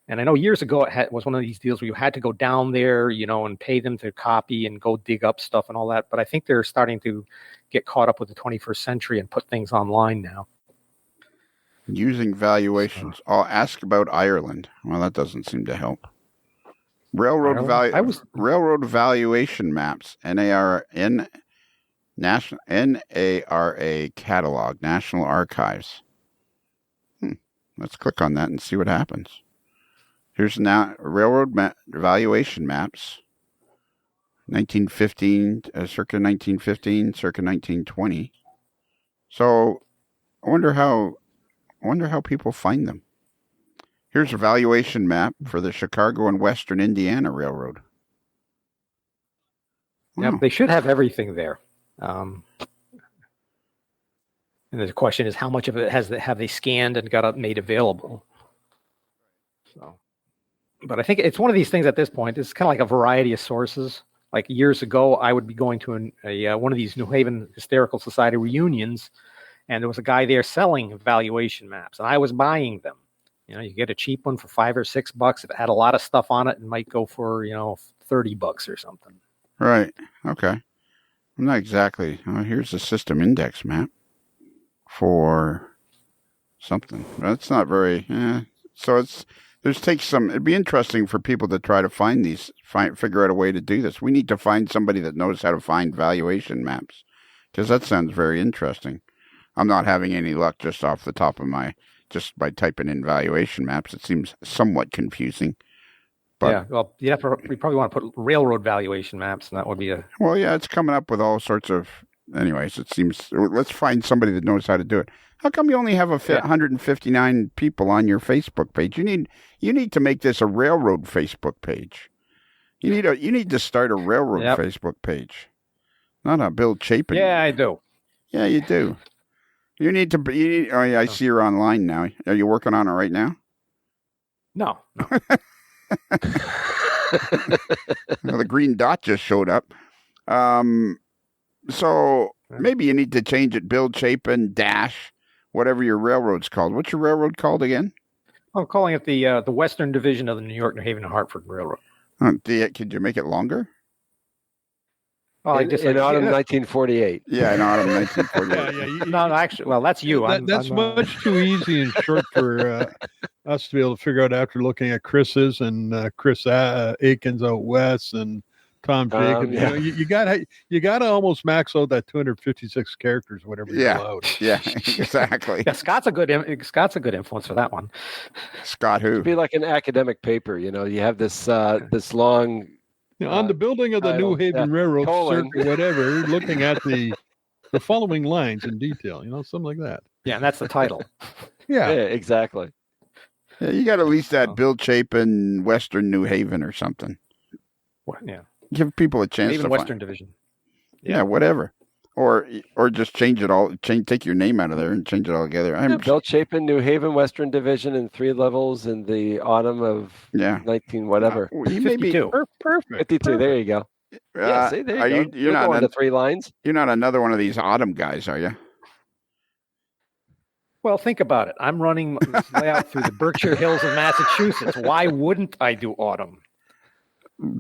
And I know years ago it was one of these deals where you had to go down there, and pay them to copy and go dig up stuff and all that. But I think they're starting to get caught up with the 21st century and put things online now. Using valuations. I'll ask about Ireland. Well, that doesn't seem to help. Railroad valuation maps. NARA catalog, National Archives. Let's click on that and see what happens. Here's now railroad valuation maps. 1915, circa 1915, circa 1920. So, I wonder how people find them. Here's a valuation map for the Chicago and Western Indiana Railroad. Wow. Yeah, they should have everything there. And the question is, how much of it have they scanned and got made available? So, but I think it's one of these things at this point. It's kind of like a variety of sources. Like years ago, I would be going to one of these New Haven Historical Society reunions, and there was a guy there selling valuation maps, and I was buying them. You get a cheap one for $5 or $6. If it had a lot of stuff on it, it might go for $30 or something. Right. Okay. I'm not exactly. Here's the system index map for something. That's not very. So it'd be interesting for people to try to find these, figure out a way to do this. We need to find somebody that knows how to find valuation maps, because that sounds very interesting. I'm not having any luck just off the top of just by typing in valuation maps. It seems somewhat confusing. But, yeah, well, we probably want to put railroad valuation maps, and that would be a... Well, yeah, it's coming up with all sorts of... Anyways, it seems... Let's find somebody that knows how to do it. How come you only have 159 people on your Facebook page? You need to make this a railroad Facebook page. You need to start a railroad Facebook page, not a Bill Chapin. Yeah, I do. Yeah, you do. You need to. Oh, yeah, I see you're online now. Are you working on it right now? No. Well, the green dot just showed up. So maybe you need to change it. Bill Chapin - whatever your railroad's called. What's your railroad called again? I'm calling it the Western Division of the New York, New Haven, and Hartford Railroad. Could you make it longer? Oh, in autumn 1948. Yeah, in autumn 1948. No, actually, well, that's you. That's much too easy and short for us to be able to figure out after looking at Chris's and Chris Aikens out west and Tom Jacobs. Yeah. You gotta almost max out that 256 characters, whatever you're allowed. Yeah, exactly. Yeah, Scott's a good influence for that one. Scott who? It'd be like an academic paper. You have this long. On the building of the New Haven Railroad, circa whatever, looking at the following lines in detail, something like that. Yeah, and that's the title. Yeah, exactly. Yeah, you got at least that Bill Chapin, Western New Haven or something. Yeah. Give people a chance even Western Division. Yeah, whatever. Or just change it all. Take your name out of there and change it all together. Bill Chapin, New Haven, Western Division, in 3 levels in the autumn of 19 whatever. 52. Perfect. 52. There you go. Yeah, see, there you go. You're not going to 3 lines. You're not another one of these autumn guys, are you? Well, think about it. I'm running this layout through the Berkshire Hills of Massachusetts. Why wouldn't I do autumn?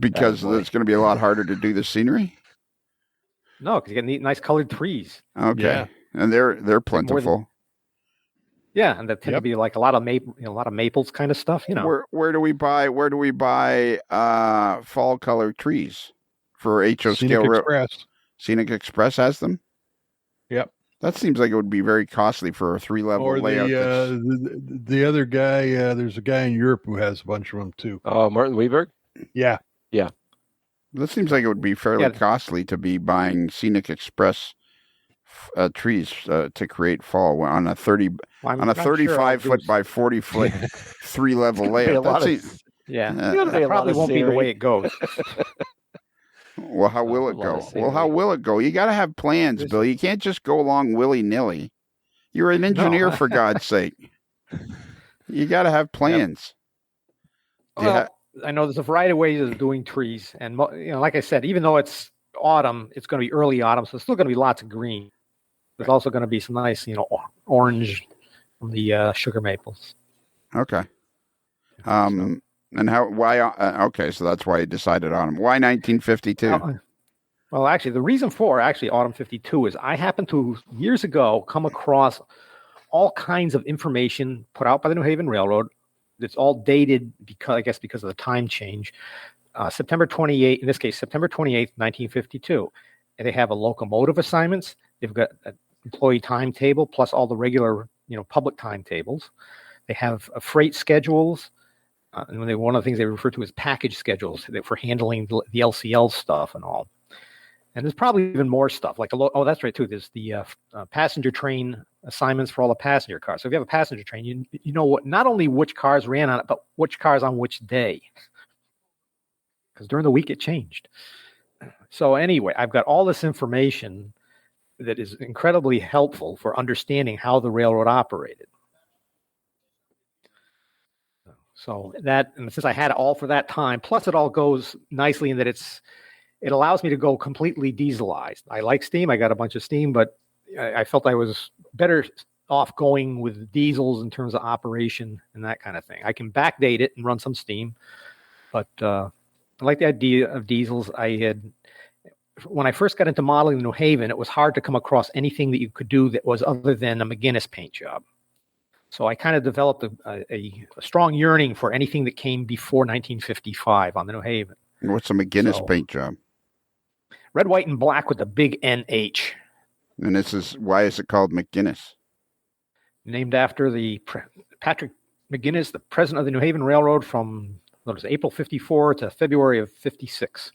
Because it's going to be a lot harder to do the scenery. No, because you get nice colored trees. Okay, yeah. And they're plentiful. And that tend to be like a lot of maples kind of stuff. Where do we buy fall colored trees for HO Scenic Scale Express? Scenic Express has them. Yep. That seems like it would be very costly for a 3-level layout. The other guy, there's a guy in Europe who has a bunch of them too. Oh, Martin Weberg? Yeah. That seems like it would be fairly costly to be buying Scenic Express trees to create fall on a 35 foot by 40 foot 3-level layout. That probably won't be the way it goes. Well, how will it go? You got to have plans, Bill. You can't just go along willy-nilly. You're an engineer, for God's sake. You got to have plans. Well, I know there's a variety of ways of doing trees. And, like I said, even though it's autumn, it's going to be early autumn, so there's still going to be lots of green. There's also going to be some nice, orange from the sugar maples. Okay. And why? Okay, so that's why you decided on them. Why 1952? Well, actually, the reason for Autumn 52 is I happened to, years ago, come across all kinds of information put out by the New Haven Railroad. It's all dated because of the time change. September 28th, in this case, September 28th, 1952. And they have a locomotive assignments. They've got an employee timetable plus all the regular, public timetables. They have freight schedules. And one of the things they refer to as package schedules for handling the LCL stuff and all. And there's probably even more stuff. That's right, too. There's the passenger train assignments for all the passenger cars. So if you have a passenger train, you know what, not only which cars ran on it, but which cars on which day. Because during the week it changed. So anyway, I've got all this information that is incredibly helpful for understanding how the railroad operated. So and since I had it all for that time, plus it all goes nicely in that it allows me to go completely dieselized. I like steam. I got a bunch of steam, but I felt I was better off going with diesels in terms of operation and that kind of thing. I can backdate it and run some steam, but I like the idea of diesels. When I first got into modeling in New Haven, it was hard to come across anything that you could do that was other than a McGinnis paint job. So I kind of developed a strong yearning for anything that came before 1955 on the New Haven. And what's a McGinnis paint job? Red, white, and black with the big NH. And why is it called McGinnis? Named after the Patrick McGinnis, the president of the New Haven Railroad from April 54 to February of 56.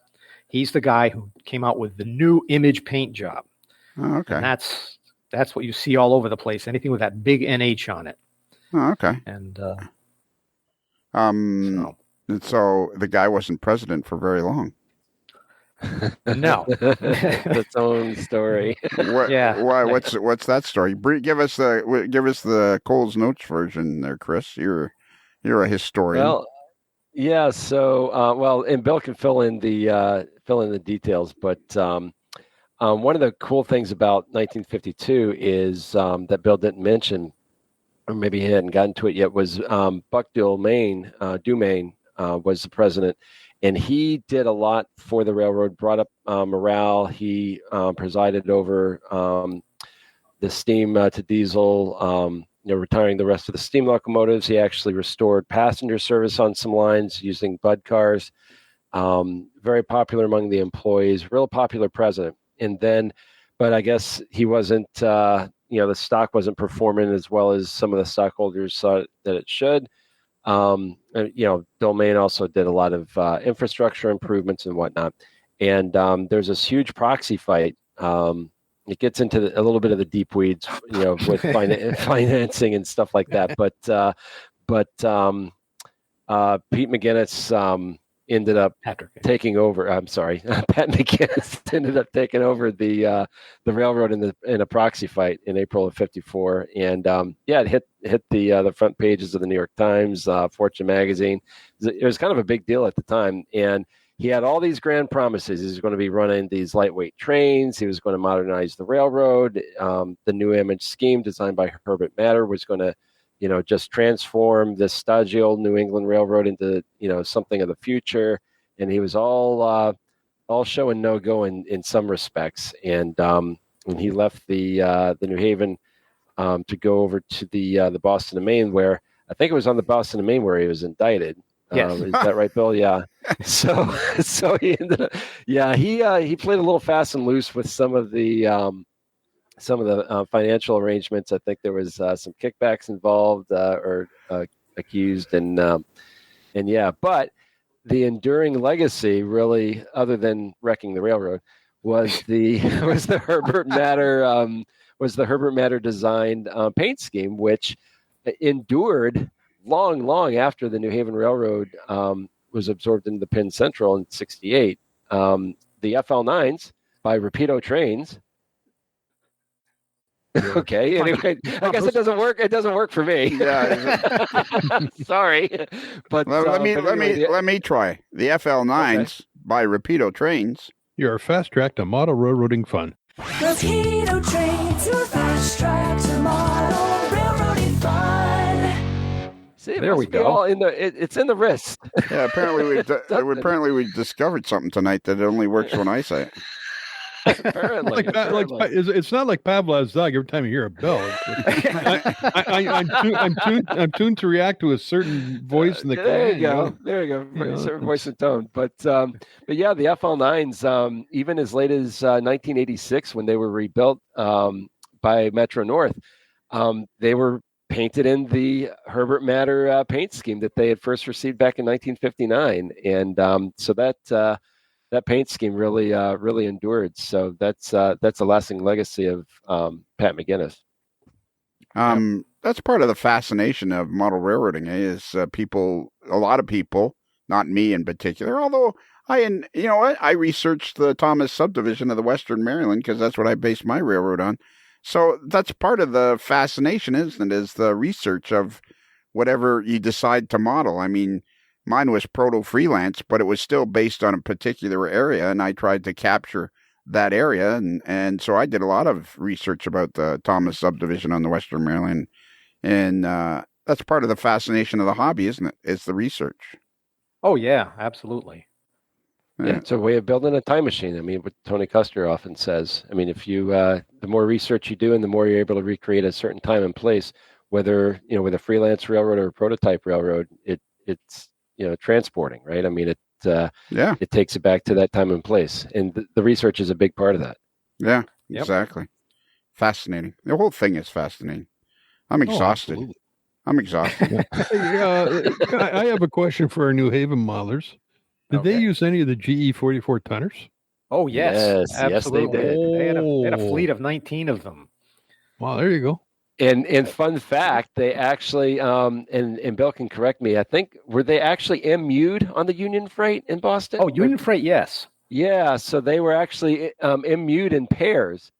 He's the guy who came out with the new image paint job. Oh, okay. And that's what you see all over the place. Anything with that big NH on it. Oh, okay. And so the guy wasn't president for very long. No. Its own story. Why? What's that story? Give us the Coles Notes version there, Chris. You're a historian. Well, yeah. So, and Bill can fill in the details, but one of the cool things about 1952 is that Bill didn't mention, or maybe he hadn't gotten to it yet, was Buck Dumaine was the president, and he did a lot for the railroad, brought up morale. He presided over the steam to diesel, retiring the rest of the steam locomotives. He actually restored passenger service on some lines using Bud cars. Very popular among the employees, real popular president. And then, but I guess he wasn't, the stock wasn't performing as well as some of the stockholders thought that it should. Bill Main also did a lot of infrastructure improvements and whatnot. And there's this huge proxy fight. It gets into a little bit of the deep weeds, with financing and stuff like that. But Pete McGinnis ended up taking over. I'm sorry, Pat McGinnis ended up taking over the railroad in a proxy fight in April of '54, and it hit the front pages of the New York Times, Fortune magazine. It was kind of a big deal at the time, and he had all these grand promises. He was going to be running these lightweight trains. He was going to modernize the railroad. The new image scheme designed by Herbert Matter was going to, just transform this stodgy old New England railroad into, something of the future. And he was all show and no go in some respects. And he left the New Haven to go over to the Boston and Maine, where I think it was on the Boston and Maine where he was indicted. Yes. Is that right, Bill? Yeah. So he ended up, he played a little fast and loose with some of the some of the financial arrangements. I think there was some kickbacks involved or accused, and yeah, but the enduring legacy, really, other than wrecking the railroad, was the Herbert Matter designed paint scheme, which endured long after the New Haven Railroad was absorbed into the Penn Central in '68. The FL9s by Rapido Trains. Okay. Anyway, I guess it doesn't work. It doesn't work for me. Yeah. Sorry, but let me try the FL9s by Rapido Trains. You're fast track to model railroading fun. Rapido Trains, your fast track to model railroading fun. See, there we go. It's in the wrist. Yeah. Apparently we discovered something tonight that only works when I say it. Apparently. It's not like Pavlov's dog. Every time you hear a bell, I'm tuned to react to a certain voice in the There command. you go. A certain voice and tone. But yeah, the FL9s, even as late as 1986, when they were rebuilt by Metro North, they were painted in the Herbert Matter paint scheme that they had first received back in 1959, and so that paint scheme really endured. So that's a lasting legacy of Pat McGinnis. That's part of the fascination of model railroading is a lot of people, not me in particular, although I researched the Thomas subdivision of the Western Maryland because that's what I based my railroad on. So that's part of the fascination, isn't it? Is the research of whatever you decide to model. I mean, mine was proto-freelance, but it was still based on a particular area, and I tried to capture that area, and so I did a lot of research about the Thomas subdivision on the Western Maryland, and that's part of the fascination of the hobby, isn't it? It's the research. Oh, yeah, absolutely. Yeah, it's a way of building a time machine. I mean, what Tony Custer often says. I mean, if you the more research you do and the more you're able to recreate a certain time and place, whether, with a freelance railroad or a prototype railroad, it's transporting, right? I mean, it takes it back to that time and place, and the research is a big part of that. Yeah, exactly. Fascinating. The whole thing is fascinating. I'm exhausted. I'm exhausted. I have a question for our New Haven modelers. Did they use any of the GE 44 tonners? Oh, yes, absolutely. Yes, they did. They had a fleet of 19 of them. Wow, there you go. And fun fact, they actually, and Bill can correct me, I think, were they actually MU'd on the Union Freight in Boston? Oh, Union Freight, yes. Yeah, so they were actually MU'd in pairs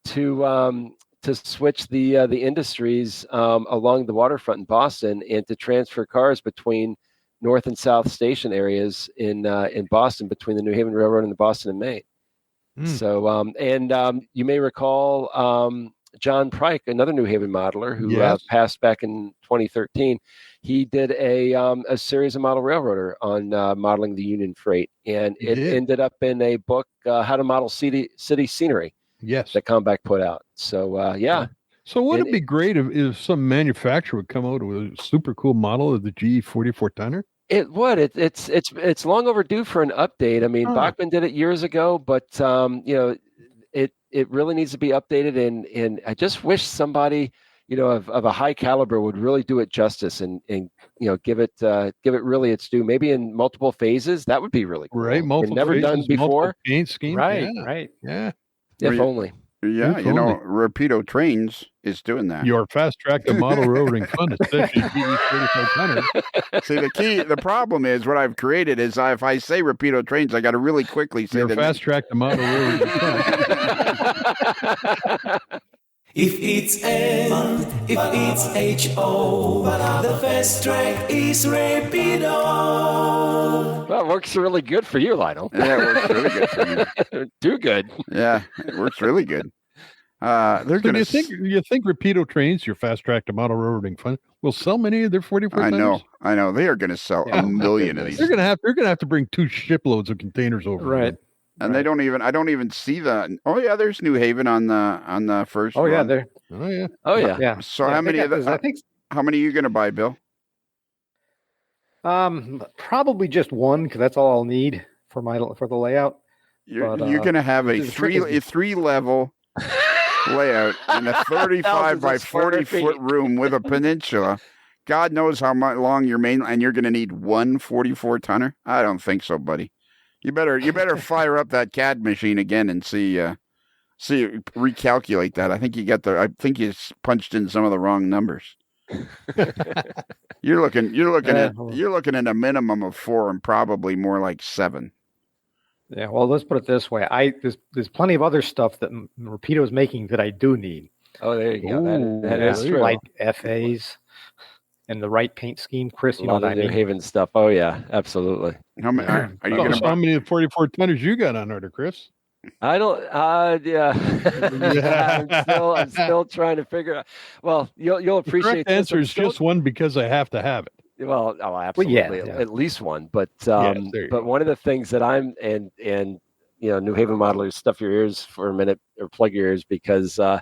to switch the industries along the waterfront in Boston and to transfer cars between North and South Station areas in Boston, between the New Haven Railroad and the Boston and Maine. So, you may recall John Pryke, another New Haven modeler who passed back in 2013. He did a series of model railroader on modeling the Union Freight, and it ended up in a book, How to Model City Scenery. Yes, that Comeback put out. So yeah. So would it be great if some manufacturer would come out with a super cool model of the GE 44 tonner? It would. It's long overdue for an update. I mean, Bachman did it years ago, but it really needs to be updated. And I just wish somebody of a high caliber would really do it justice and give it really its due. Maybe in multiple phases. That would be really cool. Right. Multiple never phases, done before. Paint scheme. Right. Yeah. Right. Yeah. If only. Yeah, Rapido Trains is doing that. Your fast track to model railroading fun, especially GE 45 tonner. See, the problem is what I've created is if I say Rapido Trains, I got to really quickly say your fast track to model railroading fun. If it's N, if it's H-O, the fast track is Rapido. Well, it works really good for you, Lionel. Yeah, it works really good for me. Too good. Yeah, it works really good. Do you think Rapido Trains, your fast track to model railroading fun, will sell many of their 44 tonners? I know. They are going to sell a million of these. They're going to have to bring 2 shiploads of containers over. Right. And I don't even see that. Oh yeah, there's New Haven on the first. Oh yeah, run. there. Oh yeah. Oh yeah. Yeah. So how many of those? I think. How many are you going to buy, Bill? Probably just one, because that's all I'll need for the layout. You're going to have a three level layout in a 35 by 40-foot room with a peninsula. God knows how much long your main, and you're going to need one 44-tonner? I don't think so, buddy. You better fire up that CAD machine again and recalculate that. I think you punched in some of the wrong numbers. You're looking at a minimum of 4 and probably more like 7. Yeah, well, let's put it this way. There's plenty of other stuff that Rapido is making that I do need. Oh, there you go. That is true. Like FAs and the right paint scheme, Chris. You know what I mean? New Haven stuff. Oh yeah, absolutely. How many 44-tonners you got on order, Chris? I don't. Yeah. I'm still trying to figure out. Well, you'll appreciate. The answer is just one because I have to have it. Well, absolutely, at least one. But one of the things that I'm and New Haven modelers, stuff your ears for a minute or plug your ears because you're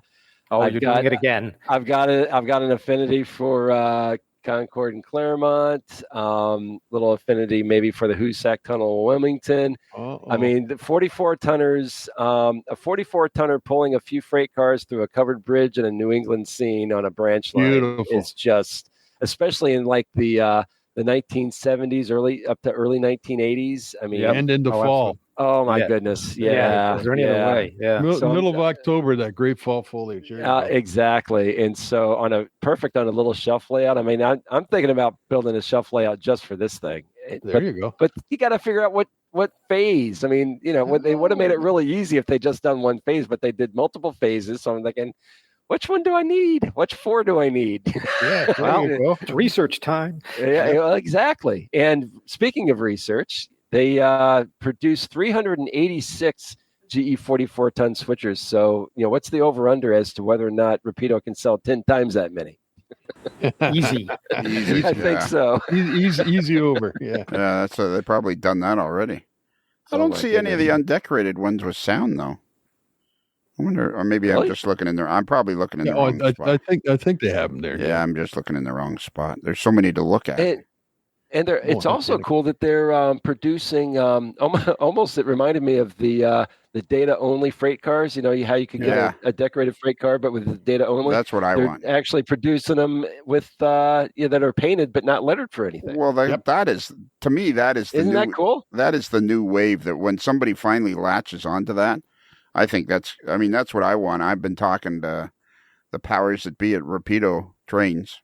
doing it again. I've got an affinity for Concord and Claremont, little affinity maybe for the Hoosac Tunnel in Wilmington. I mean, the 44-tonners, a 44-tonner pulling a few freight cars through a covered bridge in a New England scene on a branch line is just, especially in like the 1970s, early 1980s. I mean, and into fall. Oh my goodness! Yeah. Is there any other way? Yeah. Middle of October, that great fall foliage. Exactly, and so on a little shelf layout. I mean, I'm thinking about building a shelf layout just for this thing. There you go. But you got to figure out what phase. I mean, they would have made it really easy if they just done one phase, but they did multiple phases. So I'm thinking, which one do I need? Which 4 do I need? Yeah, well, it's research time. Yeah, exactly. And speaking of research, they produced 386 GE 44-ton switchers. So, what's the over-under as to whether or not Rapido can sell 10 times that many? Easy. I think so. Easy over. Yeah. Yeah, they've probably done that already. I don't see any of the undecorated ones with sound, though. I wonder, or maybe I'm just looking in there. I'm probably looking in the wrong spot. I think they have them there. Yeah, I'm just looking in the wrong spot. There's so many to look at. And it's also cool that they're producing almost. It reminded me of the data only freight cars. How you could get a decorated freight car, but with the data only. That's what I want. Actually producing them with that are painted but not lettered for anything. Well, that is, to me, that is. Isn't that cool? That is the new wave. That when somebody finally latches onto that, I think that's what I want. I've been talking to the powers that be at Rapido Trains.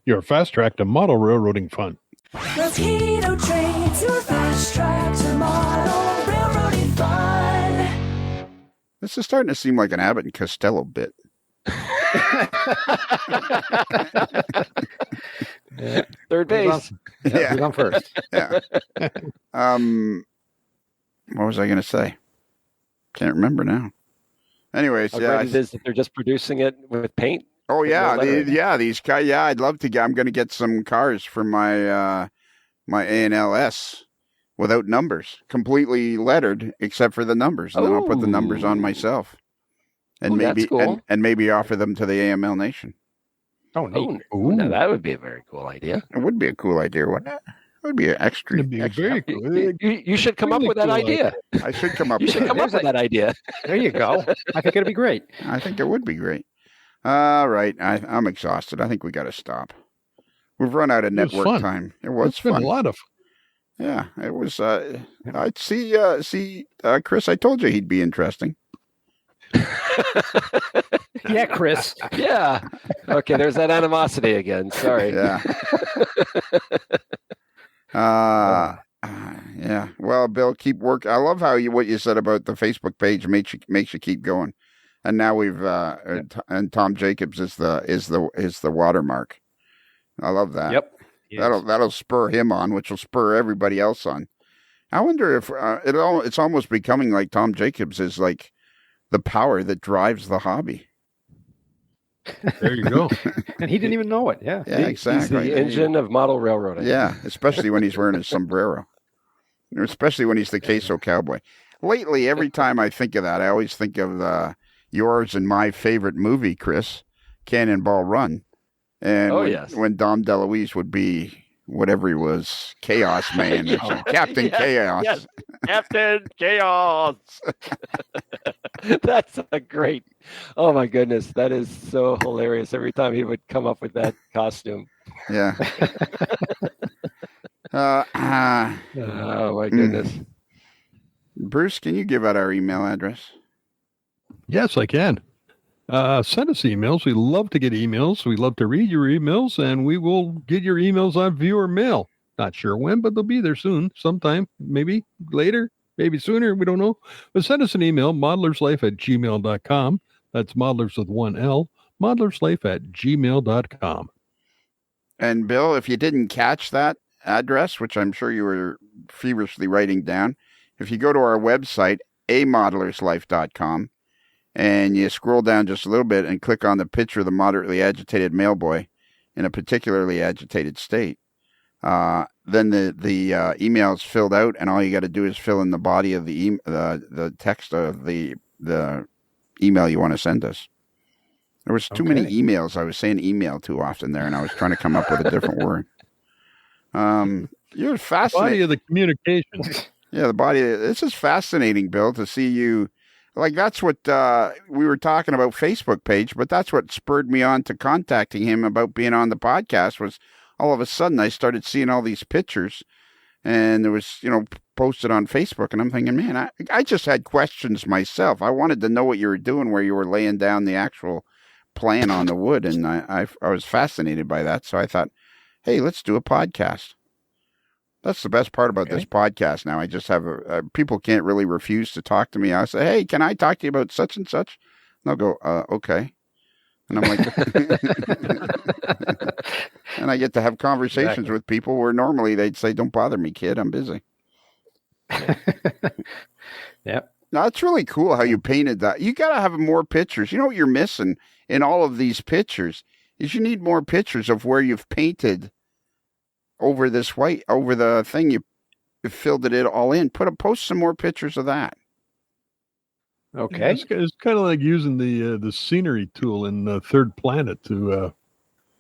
Your fast track to model railroading fun. Rapido Trains, your fast track to model railroading fun. This is starting to seem like an Abbott and Costello bit. Third base. Yeah, who's on first? Yeah. What was I going to say? Can't remember now. Anyways, How great it is that they're just producing it with paint. Oh yeah, these cars. Yeah, I'd love to. I'm going to get some cars for my my ANLS without numbers, completely lettered except for the numbers, and then I'll put the numbers on myself, and maybe cool. and maybe offer them to the AML Nation. Oh, neat. Now that would be a very cool idea. It would be a cool idea, wouldn't it? It would be an extra. It'd be very cool. You should come up with that idea. I should come up. You should come up with that idea. There you go. I think it'd be great. I think it would be great. All right, I'm exhausted. I think we got to stop. We've run out of network time. It was fun. Been a lot of. Yeah, it was. I'd see, Chris. I told you he'd be interesting. Yeah, Chris. Yeah. Okay, there's that animosity again. Sorry. Yeah. Yeah. Well, Bill, keep working. I love what you said about the Facebook page makes you keep going. And now we've and Tom Jacobs is the watermark. I love that. Yep. Yes. That'll spur him on, which will spur everybody else on. I wonder if it's almost becoming like Tom Jacobs is like the power that drives the hobby. There you go. And he didn't even know it. Yeah. Yeah, exactly. He's the engine of model railroading. Yeah, especially when he's wearing his sombrero. Especially when he's the queso cowboy. Lately, every time I think of that, I always think of yours and my favorite movie, Chris, Cannonball Run. And when Dom DeLuise would be whatever he was, Chaos Man, Captain Chaos. Yes. Captain Chaos. That's a great. Oh my goodness, that is so hilarious. Every time he would come up with that costume. Yeah. Oh my goodness. Bruce, can you give out our email address? Yes, I can. Send us emails. We love to get emails. We love to read your emails, and we will get your emails on viewer mail. Not sure when, but they'll be there soon, sometime, maybe later, maybe sooner. We don't know. But send us an email, modelerslife@gmail.com. That's modelers with one L, modelerslife@gmail.com. And Bill, if you didn't catch that address, which I'm sure you were feverishly writing down, if you go to our website, amodelerslife.com, and you scroll down just a little bit and click on the picture of the moderately agitated mailboy in a particularly agitated state, then the email is filled out, and all you got to do is fill in the body of the text of the email you want to send us. There was too many emails. I was saying email too often there, and I was trying to come up with a different word. You're fascinating. Body of the communication. Yeah, the body. This is fascinating, Bill, to see you. Like, that's what we were talking about Facebook page, but that's what spurred me on to contacting him about being on the podcast. Was all of a sudden I started seeing all these pictures, and it was, posted on Facebook, and I'm thinking, man, I just had questions myself. I wanted to know what you were doing, where you were laying down the actual plan on the wood, and I was fascinated by that. So I thought, hey, let's do a podcast. That's the best part about this podcast now. I just have people can't really refuse to talk to me. I say, hey, can I talk to you about such and such? And they'll go, okay. And I'm like, and I get to have conversations with people where normally they'd say, don't bother me, kid. I'm busy. Yep. Now, it's really cool how you painted that. You got to have more pictures. You know what you're missing in all of these pictures is you need more pictures of where you've painted over this white, over the thing you filled it all in. Post some more pictures of that. Okay. It's kind of like using the scenery tool in Third Planet to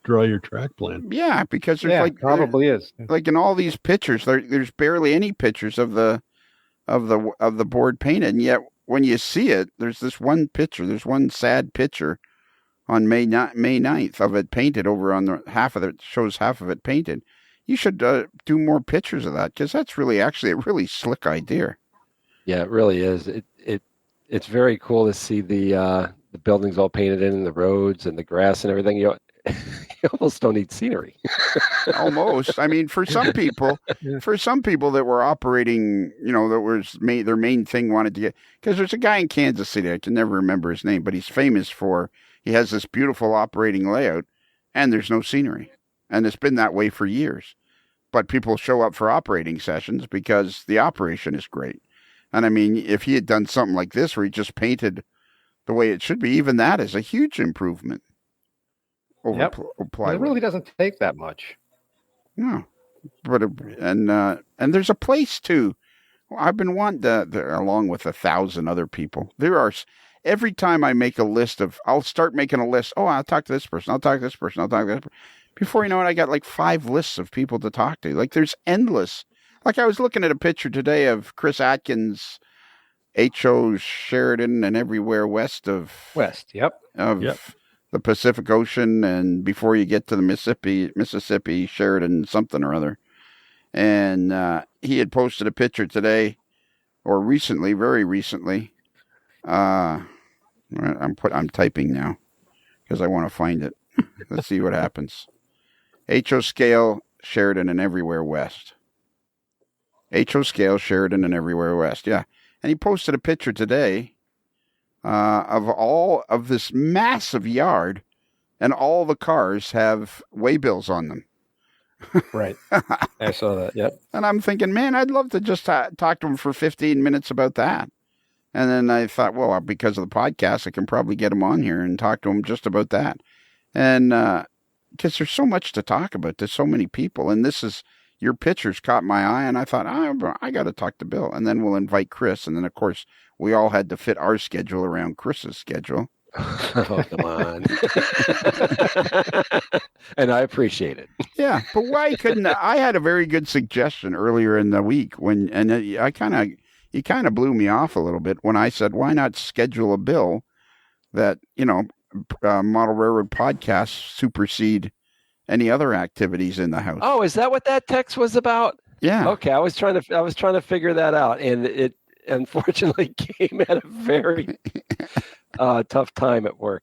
draw your track plan. Yeah, because there's probably is. Like in all these pictures, there's barely any pictures of the board painted, and yet when you see it, there's this one picture. There's one sad picture on May 9th of it painted over on the half of it, shows half of it painted. You should do more pictures of that, because that's really actually a really slick idea. Yeah, it really is. It's very cool to see the buildings all painted in, and the roads and the grass and everything. You almost don't need scenery. Almost. I mean, for some people that were operating, that was their main thing wanted to get, because there's a guy in Kansas City, I can never remember his name, but he's famous for, he has this beautiful operating layout, and there's no scenery. And it's been that way for years. But people show up for operating sessions because the operation is great. And I mean, if he had done something like this where he just painted the way it should be, even that is a huge improvement over plywood. It really doesn't take that much. No. But and there's a place too. I've been wanting to, along with 1,000 other people. Every time I make a list I'll start making a list. Oh, I'll talk to this person. I'll talk to this person. I'll talk to this person. Before you know it, I got like 5 lists of people to talk to. Like, there's endless. Like, I was looking at a picture today of Chris Atkins, H.O. Sheridan, and everywhere west of the Pacific Ocean, and before you get to the Mississippi, Sheridan something or other. And he had posted a picture today, or recently, very recently. I'm typing now because I want to find it. Let's see what happens. H.O. Scale, Sheridan, and everywhere west. H.O. Scale, Sheridan, and everywhere west. Yeah. And he posted a picture today of all of this massive yard, and all the cars have waybills on them. Right. I saw that. Yep. And I'm thinking, man, I'd love to just talk to him for 15 minutes about that. And then I thought, well, because of the podcast, I can probably get him on here and talk to him just about that. And because there's so much to talk about. There's so many people. And your pictures caught my eye. And I thought, I got to talk to Bill. And then we'll invite Chris. And then, of course, we all had to fit our schedule around Chris's schedule. Oh, come on. And I appreciate it. Yeah, but why couldn't I had a very good suggestion earlier in the week you kind of blew me off a little bit when I said, why not schedule a bill that, model railroad podcasts supersede any other activities in the house. Oh, is that what that text was about? Yeah. Okay, I was trying to figure that out, and it unfortunately came at a very tough time at work.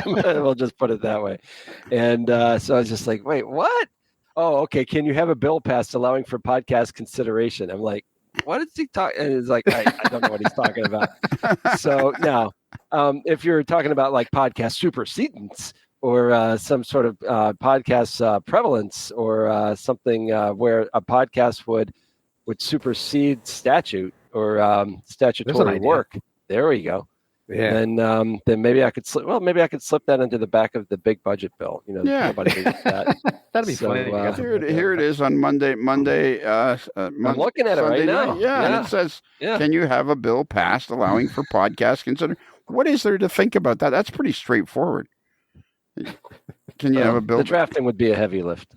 We'll just put it that way. And so I was just like, wait, what? Oh, okay. Can you have a bill passed allowing for podcast consideration? I'm like, what is he talking? And it's like, I don't know what he's talking about. So now, if you're talking about like podcast supersedence or some sort of podcast prevalence or something where a podcast would supersede statute or statutory work, there we go. Yeah. And then maybe I could slip that into the back of the big budget bill. Nobody needs that. That'd be funny. Here it is on Monday. I'm looking at it right now. Yeah, and it says, "Can you have a bill passed allowing for podcast consider?" What is there to think about that? That's pretty straightforward. Can you have a bill? The drafting would be a heavy lift,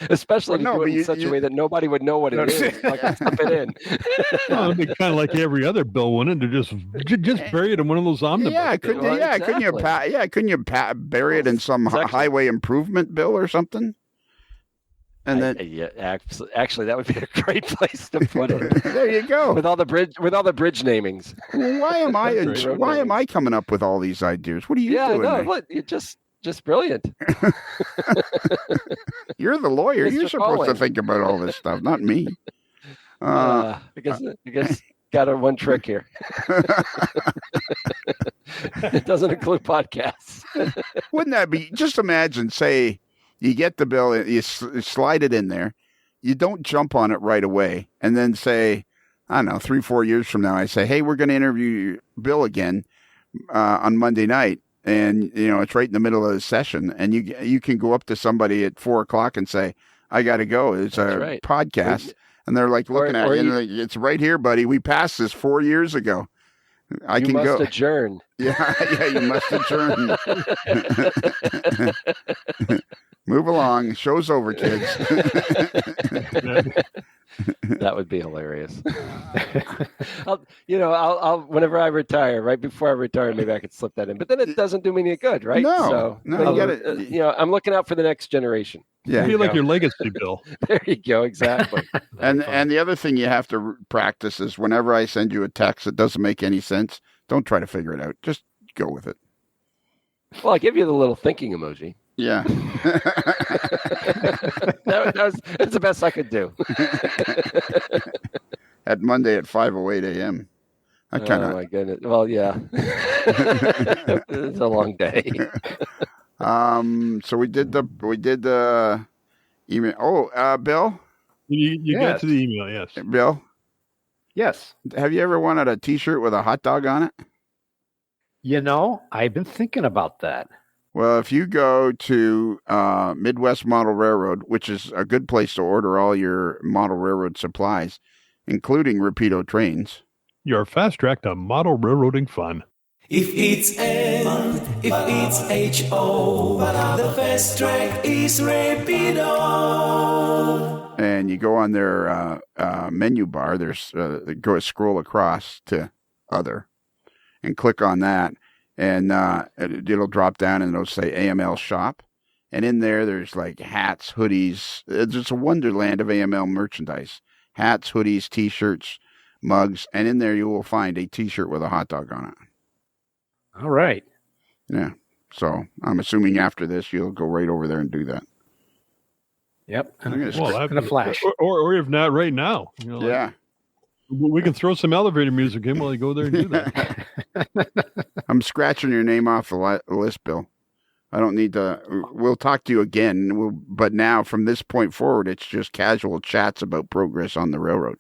especially in such a way that nobody would know what it is. Like, slip it in. It'd be kind of like every other bill, wouldn't it? To just bury it in one of those omnibus. Yeah, couldn't you bury it in some highway improvement bill or something? And then, actually, that would be a great place to put it. There you go. With all the bridge namings. Why am I coming up with all these ideas? What are you doing? Yeah, no, you're just brilliant. You're the lawyer. You're supposed to think about all this stuff, not me. I guess got one trick here. It doesn't include podcasts. Wouldn't that be? Just imagine, say. You get the bill, you slide it in there. You don't jump on it right away. And then say, I don't know, 3-4 years from now, I say, hey, we're going to interview Bill again on Monday night. And, it's right in the middle of the session. And you can go up to somebody at 4:00 and say, I got to go. It's a podcast. And they're like looking at you and like, it's right here, buddy. We passed this 4 years ago. You must adjourn. Yeah, you must adjourn. Move along. Show's over, kids. That would be hilarious. I'll whenever I retire, right before I retire, maybe I could slip that in. But then it doesn't do me any good, right? No, you got it. I'm looking out for the next generation. Yeah, I feel like your legacy bill. There you go. Exactly. And the other thing you have to practice is whenever I send you a text that doesn't make any sense, don't try to figure it out. Just go with it. Well, I give you the little thinking emoji. Yeah. That's the best I could do. At Monday at 5:08 a.m. Oh my goodness. Well, yeah. It's a long day. So we did the email. Oh, Bill? You got to the email, yes. Bill? Yes. Have you ever wanted a T-shirt with a hot dog on it? I've been thinking about that. Well, if you go to Midwest Model Railroad, which is a good place to order all your model railroad supplies, including Rapido trains. Your fast track to model railroading fun. If it's N, if it's H-O, the fast track is Rapido. And you go on their menu bar, there's scroll across to other and click on that. And it'll drop down and it'll say AML shop. And in there's like hats, hoodies. It's a wonderland of AML merchandise. Hats, hoodies, T-shirts, mugs. And in there you will find a T-shirt with a hot dog on it. All right. Yeah. So I'm assuming after this you'll go right over there and do that. Yep. In a flash. Or if not, right now. Yeah. We can throw some elevator music in while you go there and do that. I'm scratching your name off the list, Bill. I don't need to. We'll talk to you again. But now, from this point forward, it's just casual chats about progress on the railroad.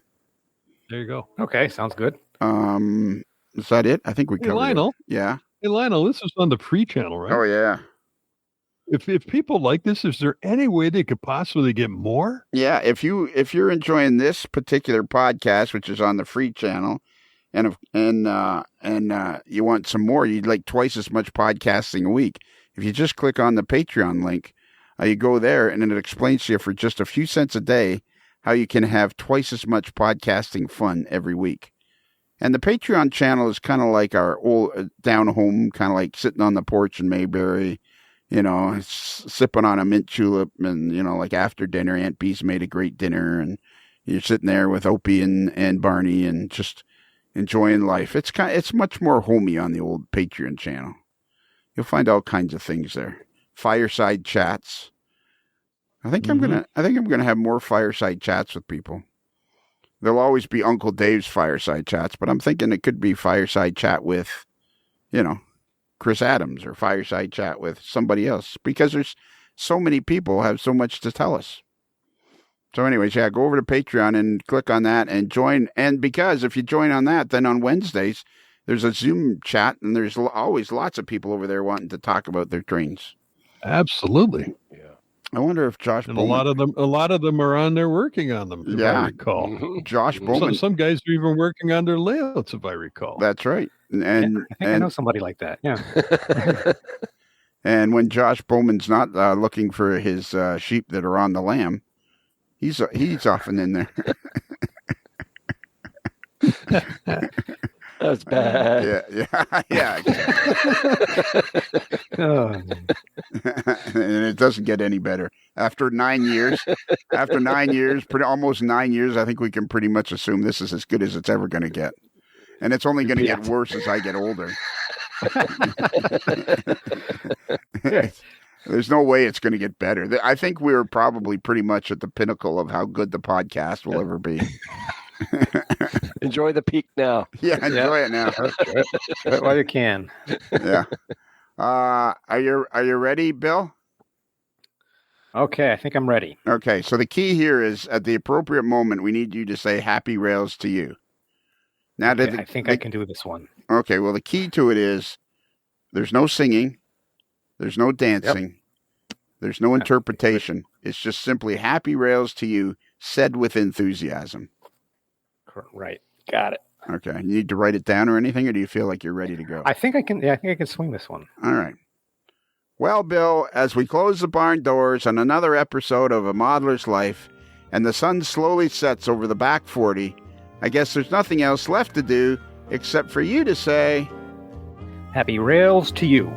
There you go. Okay, sounds good. Is that it? I think we covered Lionel. it. Yeah. Hey, Lionel, this is on the free channel, right? Oh, yeah. If people like this, is there any way they could possibly get more? Yeah, if you're enjoying this particular podcast, which is on the free channel, and you want some more, you'd like twice as much podcasting a week. If you just click on the Patreon link, you go there, and it explains to you for just a few cents a day how you can have twice as much podcasting fun every week. And the Patreon channel is kind of like our old down home, kind of like sitting on the porch in Mayberry, sipping on a mint julep, and, like after dinner, Aunt Bee's made a great dinner, and you're sitting there with Opie and Barney and just enjoying life. It's much more homey on the old Patreon channel. You'll find all kinds of things there. Fireside chats. I think I'm gonna have more fireside chats with people. There'll always be Uncle Dave's fireside chats, but I'm thinking it could be fireside chat with, Chris Adams, or fireside chat with somebody else, because there's so many people have so much to tell us. So anyways, go over to Patreon and click on that and join. And because if you join on that, then on Wednesdays, there's a Zoom chat, and there's always lots of people over there wanting to talk about their trains. Absolutely. Yeah. I wonder if Josh and Bowman, a lot of them are on there working on them, if I recall. Josh Bowman. Some guys are even working on their layouts, if I recall. That's right. And I think I know somebody like that. Yeah. And when Josh Bowman's not looking for his sheep that are on the lamb, he's often in there. That's bad. Yeah. And it doesn't get any better. After 9 years, almost 9 years, I think we can pretty much assume this is as good as it's ever going to get. And it's only going to get worse as I get older. There's no way it's going to get better. I think we're probably pretty much at the pinnacle of how good the podcast will ever be. Enjoy the peak now. Yeah, enjoy it now. While you can. Yeah. Are you ready, Bill? Okay, I think I'm ready. Okay, so the key here is at the appropriate moment, we need you to say happy rails to you. Now, I think I can do this one. Okay, well, the key to it is there's no singing, there's no dancing, there's no interpretation. It's just simply happy rails to you, said with enthusiasm. Right. Got it. Okay. You need to write it down or anything, or do you feel like you're ready to go? I think I can. Yeah, I think I can swing this one. All right. Well, Bill, as we close the barn doors on another episode of A Modeler's Life, and the sun slowly sets over the back 40, I guess there's nothing else left to do except for you to say, happy rails to you.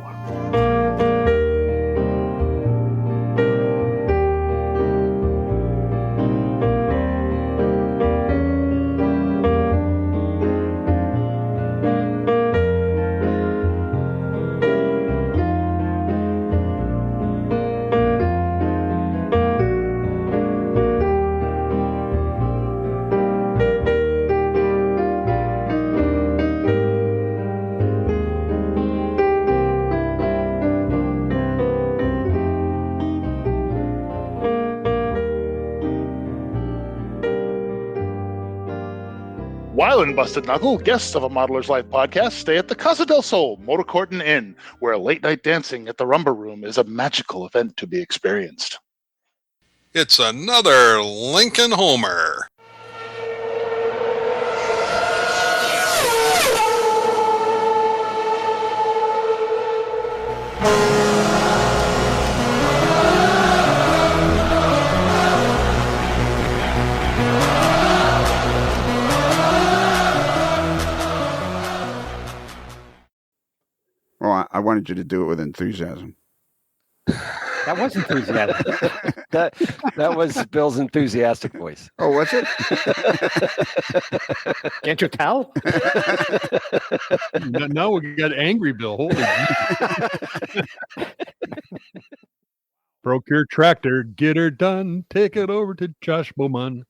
While in Busted Knuckle, guests of A Modeler's Life podcast stay at the Casa del Sol Motor Court and Inn, where late-night dancing at the Rumba Room is a magical event to be experienced. It's another Lincoln Homer. Well, I wanted you to do it with enthusiasm. That was enthusiasm. that was Bill's enthusiastic voice. Oh, was it? Can't you tell? Now we got angry Bill. Holy Broke your tractor, get her done, take it over to Josh Bowman.